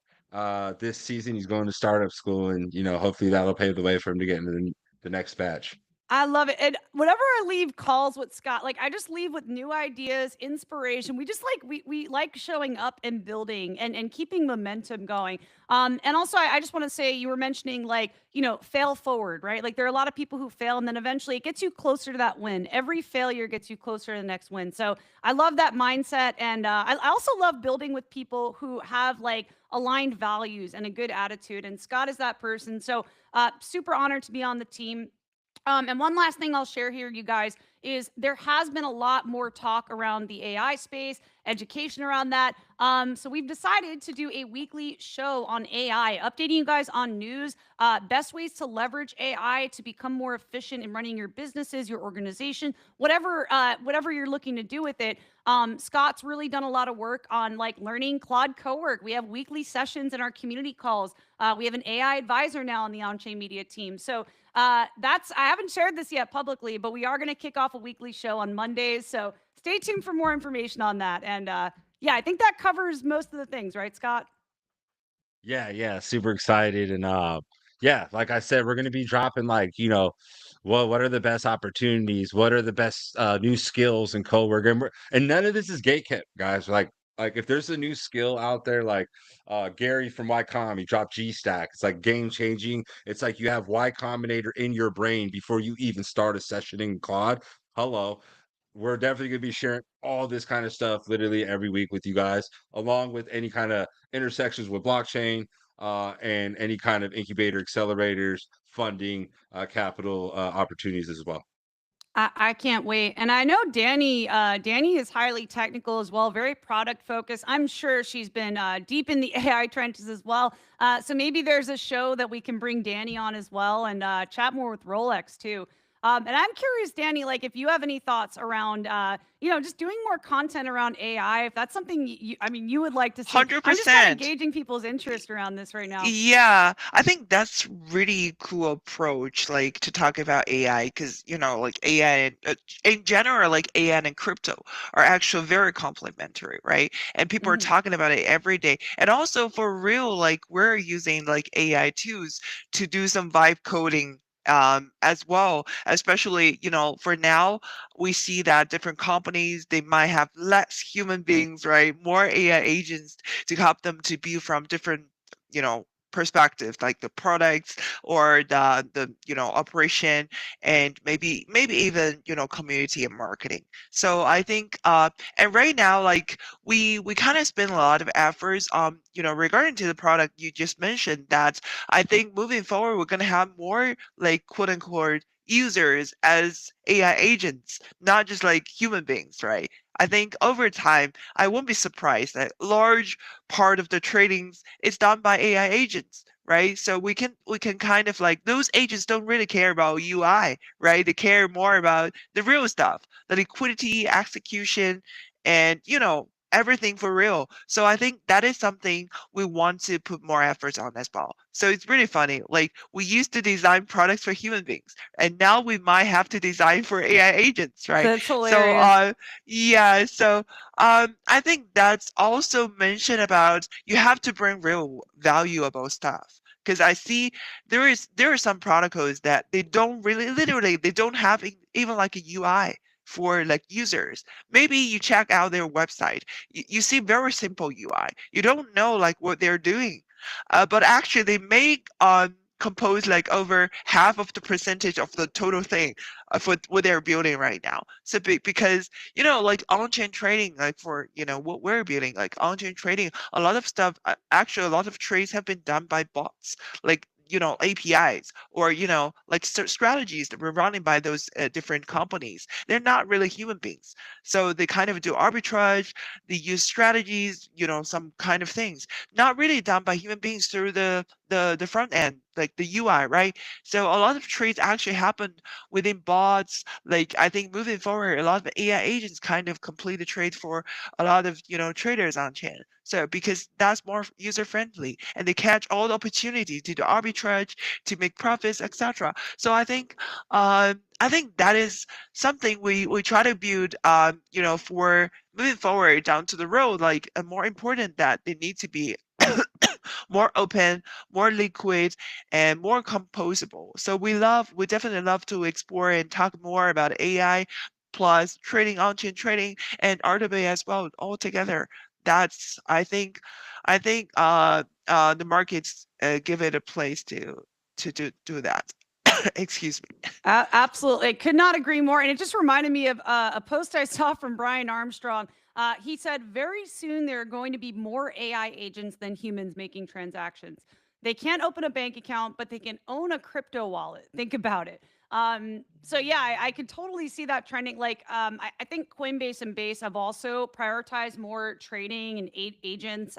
[SPEAKER 3] This season, he's going to startup school, and hopefully that'll pave the way for him to get into the next batch.
[SPEAKER 1] I love it. And whenever I leave calls with Scott, like I just leave with new ideas, inspiration. We just like we like showing up and building and keeping momentum going. And also I just want to say you were mentioning like, fail forward, right? Like there are a lot of people who fail and then eventually it gets you closer to that win. Every failure gets you closer to the next win. So I love that mindset. And I also love building with people who have like aligned values and a good attitude. And Scott is that person. So super honored to be on the team. And one last thing I'll share here, you guys, is there has been a lot more talk around the AI space, education around that. So we've decided to do a weekly show on AI, updating you guys on news, best ways to leverage AI to become more efficient in running your businesses, your organization, whatever you're looking to do with it. Scott's really done a lot of work on like learning Claude Cowork. We have weekly sessions in our community calls. We have an AI advisor now on the Onchain Media team. So I haven't shared this yet publicly, but we are going to kick off a weekly show on Mondays. So stay tuned for more information on that. And yeah, I think that covers most of the things, right, Scott?
[SPEAKER 3] Yeah, yeah, super excited. And yeah, like I said, we're gonna be dropping like, what are the best opportunities? What are the best new skills and co-work? And none of this is gatekept, guys. Like if there's a new skill out there, like Gary from Y Com, he dropped G Stack. It's like game changing. It's like you have Y Combinator in your brain before you even start a session in Claude. Hello. We're definitely going to be sharing all this kind of stuff literally every week with you guys, along with any kind of intersections with blockchain and any kind of incubator accelerators, funding, capital opportunities as well.
[SPEAKER 1] I can't wait. And I know Danny is highly technical as well, very product focused. I'm sure she's been deep in the AI trenches as well. So maybe there's a show that we can bring Danny on as well and chat more with RollX too. And I'm curious, Danny, like if you have any thoughts around, just doing more content around AI, if that's something you would like to see. I'm just kind of
[SPEAKER 2] 100%.
[SPEAKER 1] gauging people's interest around this right now.
[SPEAKER 2] Yeah, I think that's really cool approach, like to talk about AI, because like AI in general, like AI and crypto are actually very complementary, right? And people are
[SPEAKER 1] Mhm.
[SPEAKER 2] talking about it every day. And also for real, like we're using like AI tools to do some vibe coding as well, especially for now we see that different companies they might have less human beings, right, more AI agents to help them to build from different perspectives like the products or the operation and maybe even community and marketing. So I think and right now like we kind of spend a lot of efforts regarding to the product you just mentioned that I think moving forward we're going to have more like quote unquote users as AI agents, not just like human beings, right? I think over time I won't be surprised that large part of the tradings is done by AI agents, right? So we can kind of like those agents don't really care about UI, right? They care more about the real stuff, the liquidity, execution, and everything for real. So I think that is something we want to put more efforts on as well. So it's really funny. Like we used to design products for human beings, and now we might have to design for AI agents, right?
[SPEAKER 1] That's
[SPEAKER 2] So
[SPEAKER 1] hilarious.
[SPEAKER 2] yeah, so I think that's also mentioned about you have to bring real valuable stuff. Because I see there are some protocols that they don't really literally they don't have even like a UI for like users. Maybe you check out their website. You see very simple UI. You don't know like what they're doing. But actually they make compose like over half of the percentage of the total thing for what they're building right now. So because like on-chain trading, like for what we're building, like on-chain trading, a lot of stuff, actually a lot of trades have been done by bots, like APIs or like strategies that were running by those different companies. They're not really human beings, so they kind of do arbitrage. They use strategies, some kind of things, not really done by human beings through the front end, like the UI, right? So a lot of trades actually happen within bots. Like I think moving forward, a lot of AI agents kind of complete the trade for a lot of traders on chain. So because that's more user friendly and they catch all the opportunity to do arbitrage, to make profits, etc. So I think that is something we try to build for moving forward down to the road, like more important that they need to be more open, more liquid, and more composable. So we definitely love to explore and talk more about AI plus trading, on-chain trading, and RWA as well, all together. That's I think the markets give it a place to do that. Excuse me.
[SPEAKER 1] Absolutely. I could not agree more. And it just reminded me of a post I saw from Brian Armstrong. He said, very soon there are going to be more AI agents than humans making transactions. They can't open a bank account, but they can own a crypto wallet. Think about it. So yeah, I could totally see that trending. Like, I think Coinbase and Base have also prioritized more trading and agents.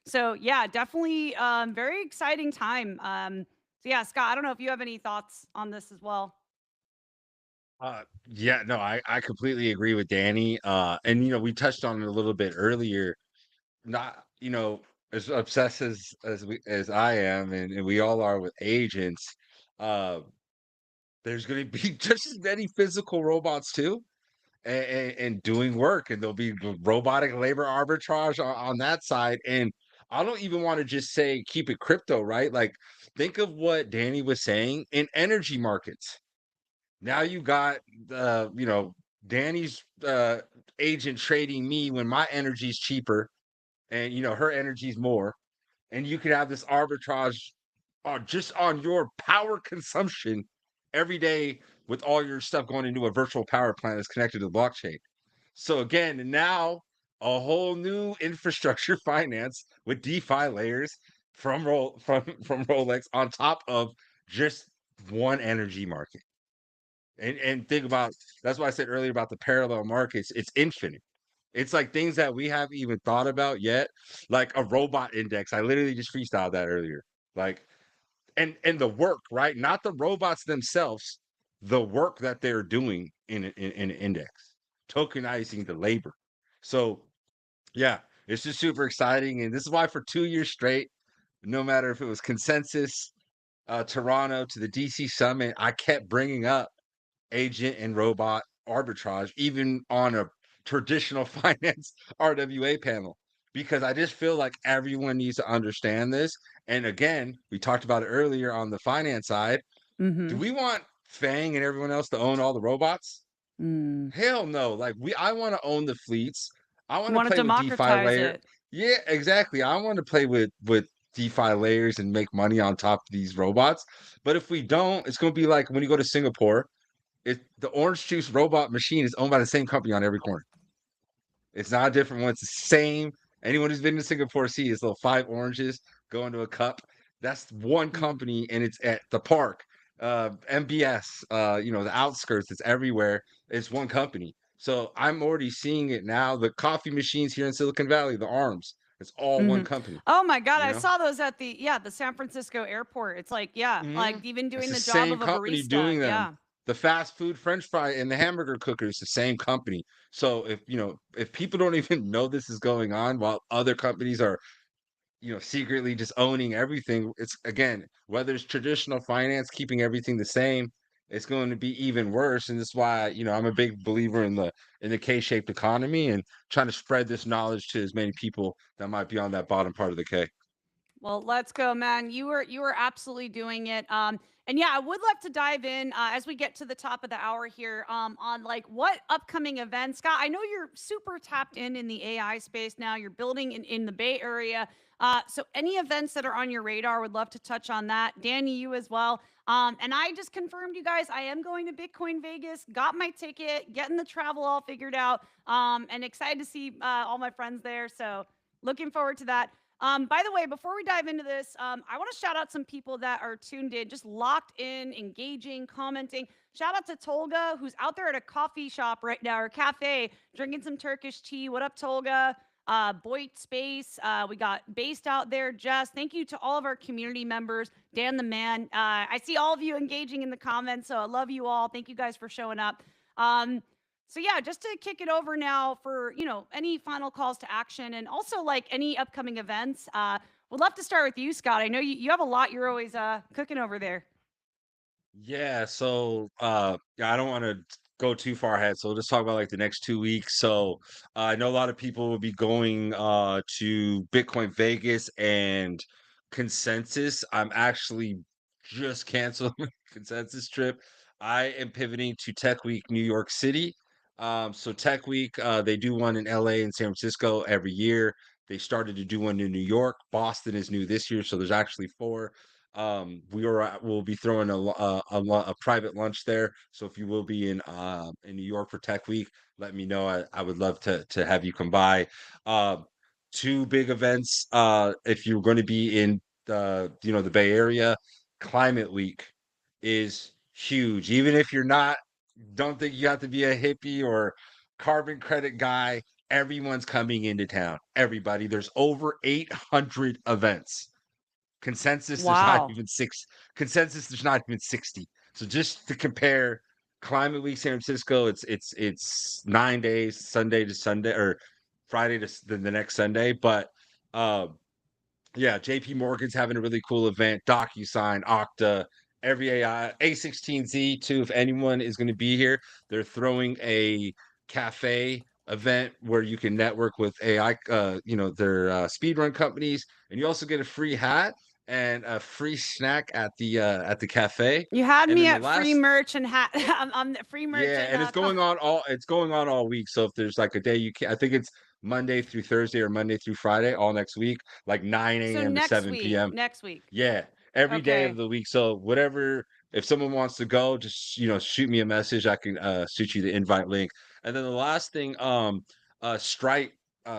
[SPEAKER 1] So yeah, definitely very exciting time. So yeah, Scott, I don't know if you have any thoughts on this as well.
[SPEAKER 3] Yeah, no, I completely agree with Danny. And we touched on it a little bit earlier. Not, as obsessed as I am, and we all are with agents. Uh, there's going to be just as many physical robots too, and doing work, and there'll be robotic labor arbitrage on that side. And I don't even want to just say keep it crypto, right? Like, think of what Danny was saying in energy markets. Now you got Danny's agent trading me when my energy's cheaper, and her energy's more, and you could have this arbitrage just on your power consumption every day, with all your stuff going into a virtual power plant that's connected to the blockchain. So again, now a whole new infrastructure finance with DeFi layers from RollX on top of just one energy market. And think about, that's why I said earlier about the parallel markets. It's infinite. It's like things that we haven't even thought about yet, like a robot index. I literally just freestyled that earlier. Like, and the work, right? Not the robots themselves, the work that they're doing in an index, tokenizing the labor. So yeah, it's just super exciting. And this is why for 2 years straight, no matter if it was consensus, Toronto to the DC summit, I kept bringing up agent and robot arbitrage, even on a traditional finance RWA panel, because I just feel like everyone needs to understand this. And again, we talked about it earlier on the finance side. Do
[SPEAKER 1] Mm-hmm.
[SPEAKER 3] we want Fang and everyone else to own all the robots?
[SPEAKER 1] Mm.
[SPEAKER 3] Hell no. Like, I want to own the fleets. I
[SPEAKER 1] You
[SPEAKER 3] want to
[SPEAKER 1] want to
[SPEAKER 3] play with DeFi
[SPEAKER 1] democratize
[SPEAKER 3] layer.
[SPEAKER 1] it.
[SPEAKER 3] Yeah, exactly. I want to play with DeFi layers and make money on top of these robots. But if we don't, it's going to be like when you go to Singapore, the orange juice robot machine is owned by the same company on every corner. It's not a different one. It's the same. Anyone who's been to Singapore sees little 5 oranges go into a cup. That's one
[SPEAKER 1] Mm.
[SPEAKER 3] company, and it's at the park. MBS, the outskirts. It's everywhere. It's one company. So I'm already seeing it now. The coffee machines here in Silicon Valley, the arms, it's all one
[SPEAKER 1] Hmm.
[SPEAKER 3] company.
[SPEAKER 1] Oh my God,
[SPEAKER 3] You
[SPEAKER 1] I
[SPEAKER 3] know.
[SPEAKER 1] saw those at the San Francisco airport. It's like, yeah, like
[SPEAKER 3] Mhm.
[SPEAKER 1] even
[SPEAKER 3] It's
[SPEAKER 1] doing
[SPEAKER 3] the
[SPEAKER 1] the job
[SPEAKER 3] same
[SPEAKER 1] of a
[SPEAKER 3] company
[SPEAKER 1] barista.
[SPEAKER 3] doing them.
[SPEAKER 1] Yeah.
[SPEAKER 3] The fast food French fry and the hamburger cooker is the same company. So if people don't even know this is going on while other companies are, secretly just owning everything, it's, again, whether it's traditional finance keeping everything the same, it's going to be even worse. And that's why, I'm a big believer in the K-shaped economy and trying to spread this knowledge to as many people that might be on that bottom part of the K.
[SPEAKER 1] Well, let's go, man. You were absolutely doing it. And yeah, I would love to dive in as we get to the top of the hour here on like what upcoming events. Scott, I know you're super tapped in the AI space now. You're building in the Bay Area. So any events that are on your radar, would love to touch on that. Danny, you as well. And I just confirmed, you guys, I am going to Bitcoin Vegas. Got my ticket, getting the travel all figured out, and excited to see all my friends there. So looking forward to that. By the way, before we dive into this, I want to shout out some people that are tuned in, just locked in, engaging, commenting. Shout out to Tolga, who's out there at a coffee shop right now, or cafe, drinking some Turkish tea. What up, Tolga? Boyd Space, we got Based out there. Jess, thank you to all of our community members. Dan the man, I see all of you engaging in the comments, so I love you all. Thank you guys for showing up. So yeah, just to kick it over now for, any final calls to action and also like any upcoming events. Would love to start with you, Scott. I know you have a lot you're always cooking over there.
[SPEAKER 3] Yeah, so yeah, I don't want to go too far ahead, so we'll just talk about like the next 2 weeks. So I know a lot of people will be going to Bitcoin Vegas and Consensus, I'm actually just canceling my Consensus trip. I am pivoting to Tech Week New York City. So Tech Week, they do one in LA and San Francisco every year. They started to do one in New York. Boston is new this year, so there's actually four. We'll be throwing a private lunch there. So if you will be in New York for Tech Week, let me know. I would love to have you come by. Um, Two big events. If you're going to be in the Bay Area, Climate Week is huge. Even if you're not, don't think you have to be a hippie or carbon credit guy. Everyone's coming into town. Everybody. There's over 800 events. Consensus, there's not
[SPEAKER 1] Wow.
[SPEAKER 3] even six. Consensus, there's not even 60. So just to compare, Climate Week San Francisco, it's 9 days, Sunday to Sunday, or Friday to the next Sunday. But um, yeah, JP Morgan's having a really cool event. DocuSign, Okta, every AI, A16Z too. If anyone is going to be here, they're throwing a cafe event where you can network with AI, their speedrun companies, and you also get a free hat and a free snack at the cafe.
[SPEAKER 1] You had
[SPEAKER 3] And
[SPEAKER 1] me
[SPEAKER 3] then the
[SPEAKER 1] at free
[SPEAKER 3] last
[SPEAKER 1] merch and hat. I'm the free merch
[SPEAKER 3] yeah,
[SPEAKER 1] and
[SPEAKER 3] and it's going on all week. So if there's like a day you can, I think it's Monday through Thursday or Monday through Friday, all next week, like 9
[SPEAKER 1] so
[SPEAKER 3] a.m. to
[SPEAKER 1] next
[SPEAKER 3] 7
[SPEAKER 1] week,
[SPEAKER 3] p.m.
[SPEAKER 1] next week.
[SPEAKER 3] Yeah, every day of
[SPEAKER 1] Okay.
[SPEAKER 3] the week. So whatever, if someone wants to go, just shoot me a message. I can shoot you the invite link. And then the last thing, Stripe.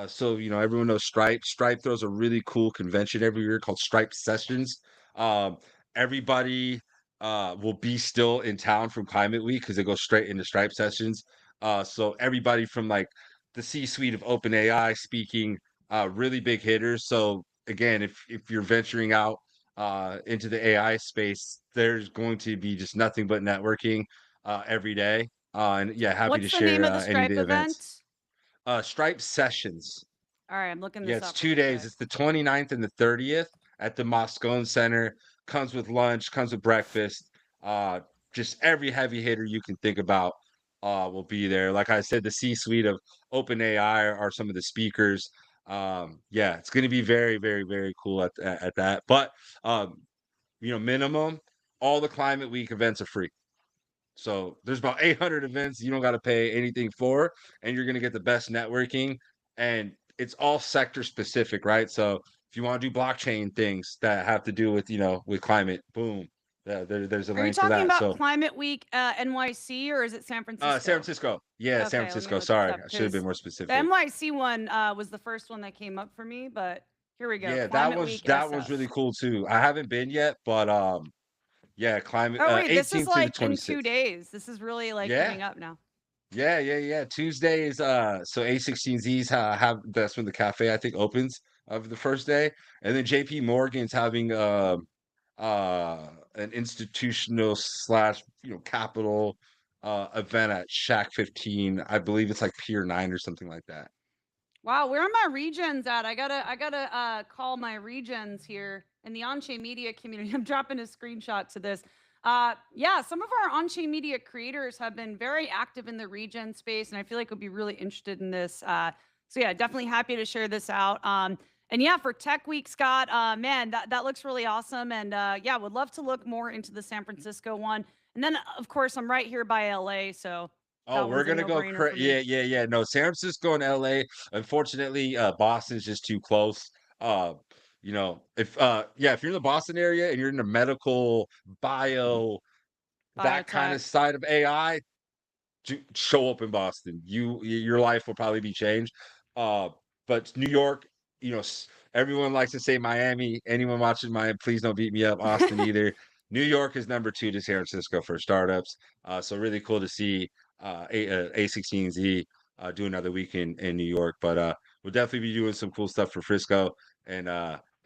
[SPEAKER 3] So everyone knows Stripe. Stripe throws a really cool convention every year called Stripe Sessions. Um, everybody will be still in town from Climate Week because they go straight into Stripe Sessions. So everybody from like the C-suite of OpenAI speaking, really big hitters. So again, if you're venturing out into the AI space, there's going to be just nothing but networking every day. And yeah, happy to
[SPEAKER 1] What's the name
[SPEAKER 3] share
[SPEAKER 1] of the
[SPEAKER 3] any of
[SPEAKER 1] Stripe
[SPEAKER 3] the events.
[SPEAKER 1] event?
[SPEAKER 3] Stripe Sessions.
[SPEAKER 1] All right, I'm looking
[SPEAKER 3] Yeah,
[SPEAKER 1] this
[SPEAKER 3] it's
[SPEAKER 1] up really
[SPEAKER 3] 2 days.
[SPEAKER 1] quick.
[SPEAKER 3] It's the 29th and the 30th at the Moscone Center. Comes with lunch, comes with breakfast. Uh, just every heavy hitter you can think about will be there. Like I said, the C-suite of OpenAI are some of the speakers. Yeah, it's going to be very, very, very cool at that. But minimum, all the Climate Week events are free. So there's about 800 events you don't got to pay anything for, and you're going to get the best networking. And it's all sector specific, right? So if you want to do blockchain things that have to do with climate, boom, there's a
[SPEAKER 1] Are you
[SPEAKER 3] link for
[SPEAKER 1] talking
[SPEAKER 3] that.
[SPEAKER 1] about
[SPEAKER 3] So
[SPEAKER 1] Climate Week NYC or is it San
[SPEAKER 3] San
[SPEAKER 1] Francisco?
[SPEAKER 3] Francisco, yeah, San
[SPEAKER 1] Okay, let me
[SPEAKER 3] Francisco.
[SPEAKER 1] look this
[SPEAKER 3] Sorry,
[SPEAKER 1] up
[SPEAKER 3] I should have been
[SPEAKER 1] because
[SPEAKER 3] more
[SPEAKER 1] the
[SPEAKER 3] specific.
[SPEAKER 1] NYC one was the first one that came up for me, but here we go.
[SPEAKER 3] Yeah, that
[SPEAKER 1] Climate
[SPEAKER 3] one's
[SPEAKER 1] Week
[SPEAKER 3] that one's really
[SPEAKER 1] SF.
[SPEAKER 3] cool too. I haven't been yet, but yeah, climate
[SPEAKER 1] Oh wait, this is
[SPEAKER 3] 18th to the
[SPEAKER 1] like in 2
[SPEAKER 3] 26th.
[SPEAKER 1] days. This is really like
[SPEAKER 3] Yeah,
[SPEAKER 1] coming up now.
[SPEAKER 3] yeah. Tuesday is so A16Z's have that's when the cafe I think opens of the first day. And then JP Morgan's having an institutional slash capital event at Shack 15. I believe it's like Pier 9 or something like that.
[SPEAKER 1] Wow, where are my regions at? I gotta call my regions here in the Onchain media community. I'm dropping a screenshot to this. Yeah, some of our on-chain media creators have been very active in the region space, and I feel like would be really interested in this. So yeah, definitely happy to share this out. And yeah, for Tech Week, Scott, man, that looks really awesome. And yeah, would love to look more into the San Francisco one. And then of course I'm right here by LA, so
[SPEAKER 3] Oh,
[SPEAKER 1] that
[SPEAKER 3] we're
[SPEAKER 1] one's a
[SPEAKER 3] gonna go
[SPEAKER 1] no-brainer for me.
[SPEAKER 3] yeah. No, San Francisco and LA. Unfortunately, Boston's just too close. Uh, if you're in the Boston area and you're in the medical bio, that kind
[SPEAKER 1] Biotech.
[SPEAKER 3] of side of AI, show up in Boston. Your life will probably be changed. Uh, but New York, everyone likes to say Miami. Anyone watching Miami, please don't beat me up. Austin either. New York is number two to San Francisco for startups. So really cool to see A16Z do another week in New York. But we'll definitely be doing some cool stuff for Frisco and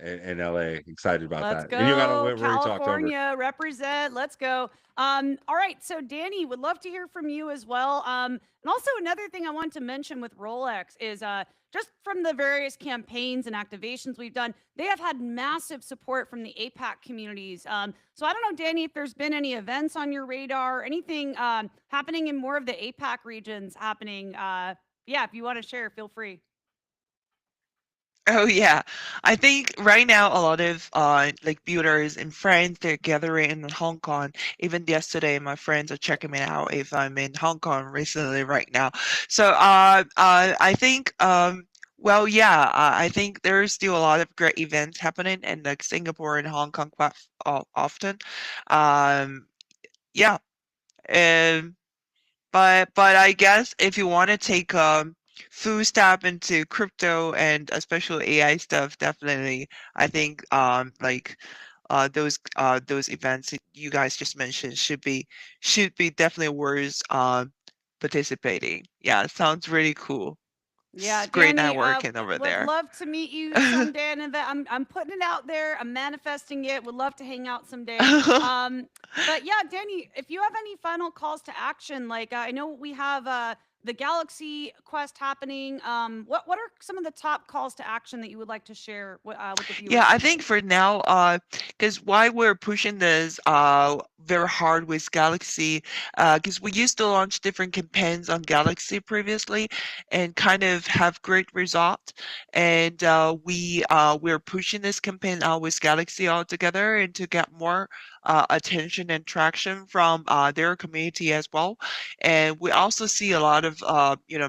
[SPEAKER 3] and LA. Excited about
[SPEAKER 1] Let's
[SPEAKER 3] that. And you got to
[SPEAKER 1] go,
[SPEAKER 3] we already talked over.
[SPEAKER 1] California, represent. Let's go. All right, so Danny, would love to hear from you as well. And also another thing I want to mention with RollX is just from the various campaigns and activations we've done, they have had massive support from the APAC communities. So I don't know, Danny, if there's been any events on your radar, anything happening in more of the APAC regions happening. Yeah, if you want to share, feel free.
[SPEAKER 2] Oh yeah, I think right now a lot of like builders and friends they're gathering in Hong Kong. Even yesterday, my friends are checking me out if I'm in Hong Kong recently right now. So I think well yeah, I think there's still a lot of great events happening in like Singapore and Hong Kong quite often. Um, yeah, um, but I guess if you want to take full step into crypto and especially AI stuff, definitely I think those events that you guys just mentioned should be definitely worth participating. Yeah, it sounds really cool.
[SPEAKER 1] Yeah,
[SPEAKER 2] It's great
[SPEAKER 1] Danny,
[SPEAKER 2] networking over
[SPEAKER 1] would
[SPEAKER 2] there.
[SPEAKER 1] love to meet you someday. And I'm putting it out there. I'm manifesting it. Would love to hang out someday. But yeah, Danny, if you have any final calls to action, like I know we have the Galaxy Quest happening. What are some of the top calls to action that you would like to share with the
[SPEAKER 2] Yeah,
[SPEAKER 1] viewers
[SPEAKER 2] I think
[SPEAKER 1] today?
[SPEAKER 2] for now, because why we're pushing this very hard with Galaxy, because we used to launch different campaigns on Galaxy previously and kind of have great results. And we're pushing this campaign out with Galaxy altogether and to get more attention and traction from their community as well. And we also see a lot of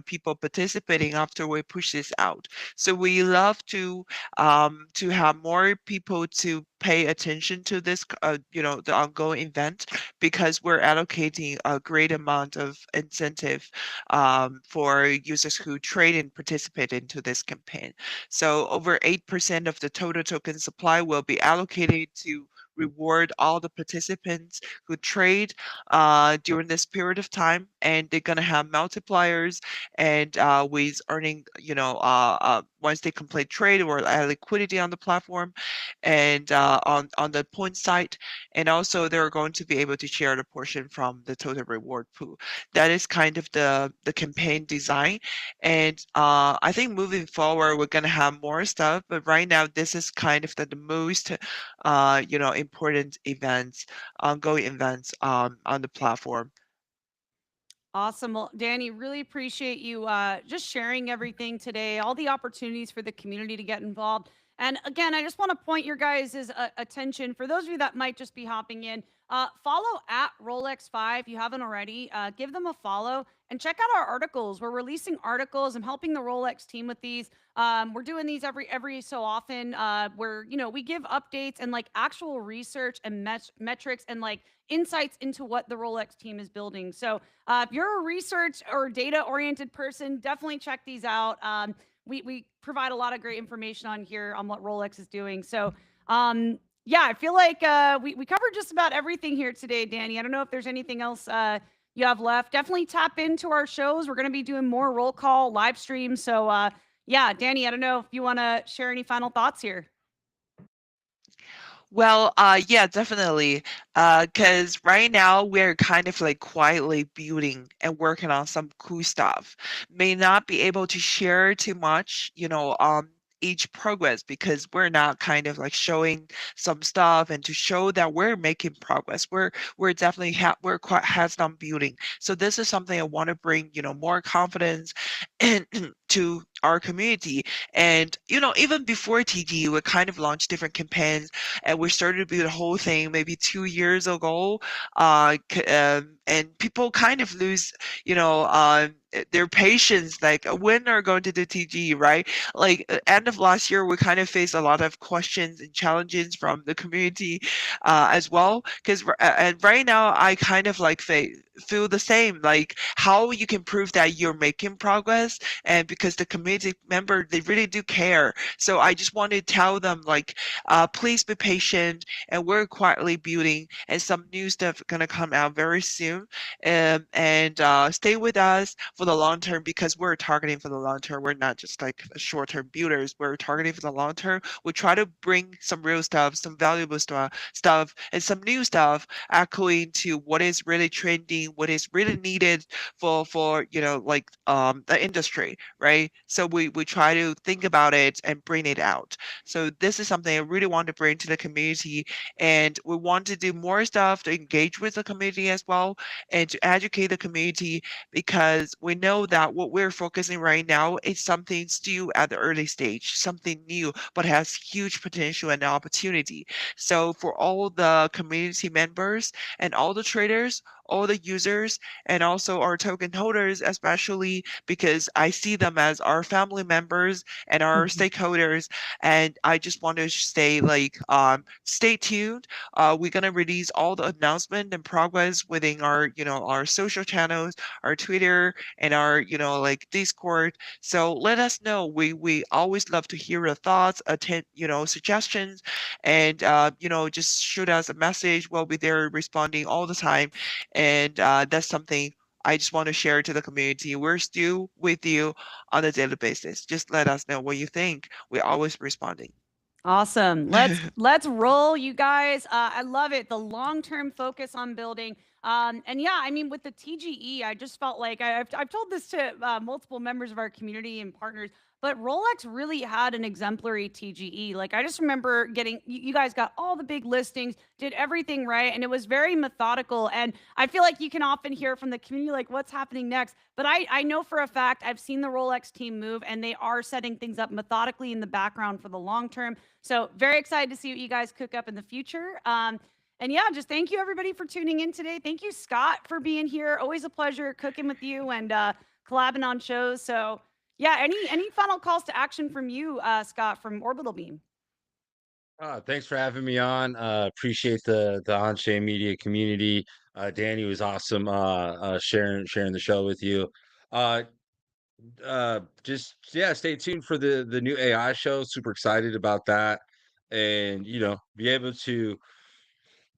[SPEAKER 2] people participating after we push this out. So we love to have more people to pay attention to this, the ongoing event, because we're allocating a great amount of incentive for users who trade and participate into this campaign. So over 8% of the total token supply will be allocated to reward all the participants who trade during this period of time, and they're gonna have multipliers and with earning, once they complete trade or add liquidity on the platform and on the point site, and also they're going to be able to share the portion from the total reward pool. That is kind of the campaign design, and I think moving forward we're gonna have more stuff, but right now this is kind of the most important events, ongoing events on the platform.
[SPEAKER 1] Awesome. Well, Danny, really appreciate you just sharing everything today, all the opportunities for the community to get involved. And again, I just want to point your guys' attention for those of you that might just be hopping in. Follow at RollX5 if you haven't already. Give them a follow and check out our articles. We're releasing articles. I'm helping the RollX team with these. We're doing these every so often, where we give updates and like actual research and metrics and like insights into what the RollX team is building. So if you're a research or data oriented person, definitely check these out. We provide a lot of great information on here on what RollX is doing. So yeah, I feel like we covered just about everything here today, Danny. I don't know if there's anything else you have left. Definitely tap into our shows. We're going to be doing more roll call live streams. So yeah, Danny, I don't know if you want to share any final thoughts here.
[SPEAKER 2] Well, yeah, definitely. Because right now we're kind of like quietly building and working on some cool stuff. May not be able to share too much, each progress because we're not kind of like showing some stuff and to show that we're making progress. We're definitely we're quite hands on building. So this is something I want to bring, more confidence and to our community. And even before TG, we kind of launched different campaigns and we started to build the whole thing maybe 2 years ago. And people kind of lose, their patience. Like, when are going to do TG, right? Like, end of last year, we kind of faced a lot of questions and challenges from the community as well. Because and right now, I kind of like feel the same. Like, how you can prove that you're making progress, and because the community member they really do care. So I just want to tell them like, please be patient, and we're quietly building, and some new stuff gonna come out very soon. And stay with us for the long term because we're targeting for the long term. We're not just like short term builders. We're targeting for the long term. We try to bring some real stuff, some valuable stuff, and some new stuff, echoing to what is really trending doing what is really needed for like the industry, right? So we try to think about it and bring it out. So this is something I really want to bring to the community, and we want to do more stuff to engage with the community as well and to educate the community, because we know that what we're focusing right now is something still at the early stage, something new but has huge potential and opportunity. So for all the community members and all the traders, all the users, and also our token holders, especially because I see them as our family members and our stakeholders. And I just want to say, like, stay tuned. We're gonna release all the announcement and progress within our, our social channels, our Twitter, and our, like Discord. So let us know. We always love to hear your thoughts, attend, suggestions, and just shoot us a message. We'll be there responding all the time, and that's something I just want to share to the community. We're still with you on a daily basis. Just let us know what you think. We're always responding.
[SPEAKER 1] Awesome. Let's roll, you guys. I love it. The long-term focus on building. And yeah, I mean, with the TGE, I just felt like I've told this to multiple members of our community and partners, but RollX really had an exemplary TGE. Like I just remember getting you guys got all the big listings, did everything right, and it was very methodical. And I feel like you can often hear from the community like what's happening next. But I know for a fact I've seen the RollX team move, and they are setting things up methodically in the background for the long term. So very excited to see what you guys cook up in the future. And yeah, just thank you everybody for tuning in today. Thank you, Scott, for being here. Always a pleasure cooking with you and collabing on shows. So yeah, any final calls to action from you, Scott, from Orbital Beam?
[SPEAKER 3] Thanks for having me on. Appreciate the Onchain media community. Danny was awesome sharing the show with you. Uh, just yeah, stay tuned for the new AI show. Super excited about that, and be able to.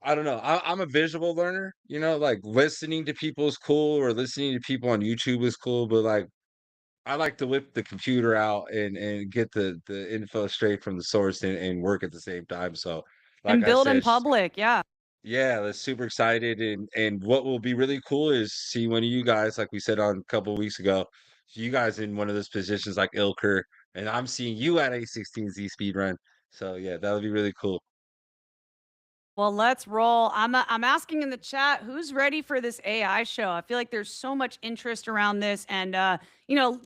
[SPEAKER 3] I don't know. I'm a visual learner. Like listening to people is cool, or listening to people on YouTube is cool, but like I like to whip the computer out and get the info straight from the source and work at the same time. So, like
[SPEAKER 1] And
[SPEAKER 3] I
[SPEAKER 1] build in
[SPEAKER 3] said,
[SPEAKER 1] public, yeah.
[SPEAKER 3] yeah, that's super excited. And what will be really cool is see one of you guys, like we said on a couple of weeks ago, you guys in one of those positions like Ilker, and I'm seeing you at A16Z speed run. So yeah, that would be really cool.
[SPEAKER 1] Well, let's roll. I'm asking in the chat who's ready for this AI show. I feel like there's so much interest around this, and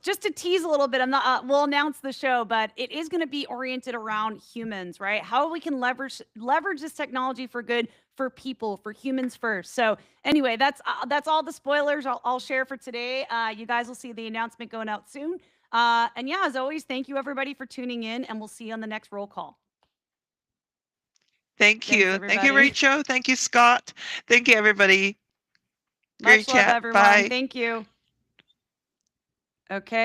[SPEAKER 1] just to tease a little bit, I'm not. We'll announce the show, but it is going to be oriented around humans, right? How we can leverage this technology for good for people, for humans first. So anyway, that's all the spoilers I'll share for today. You guys will see the announcement going out soon. And yeah, as always, thank you everybody for tuning in, and we'll see you on the next roll call.
[SPEAKER 2] Thank
[SPEAKER 1] Thanks,
[SPEAKER 2] you. Thank you,
[SPEAKER 1] everybody.
[SPEAKER 2] Rachel. Thank you, Scott. Thank you, everybody. Great
[SPEAKER 1] Much love,
[SPEAKER 2] chat.
[SPEAKER 1] everyone.
[SPEAKER 2] Bye.
[SPEAKER 1] Thank you. Okay.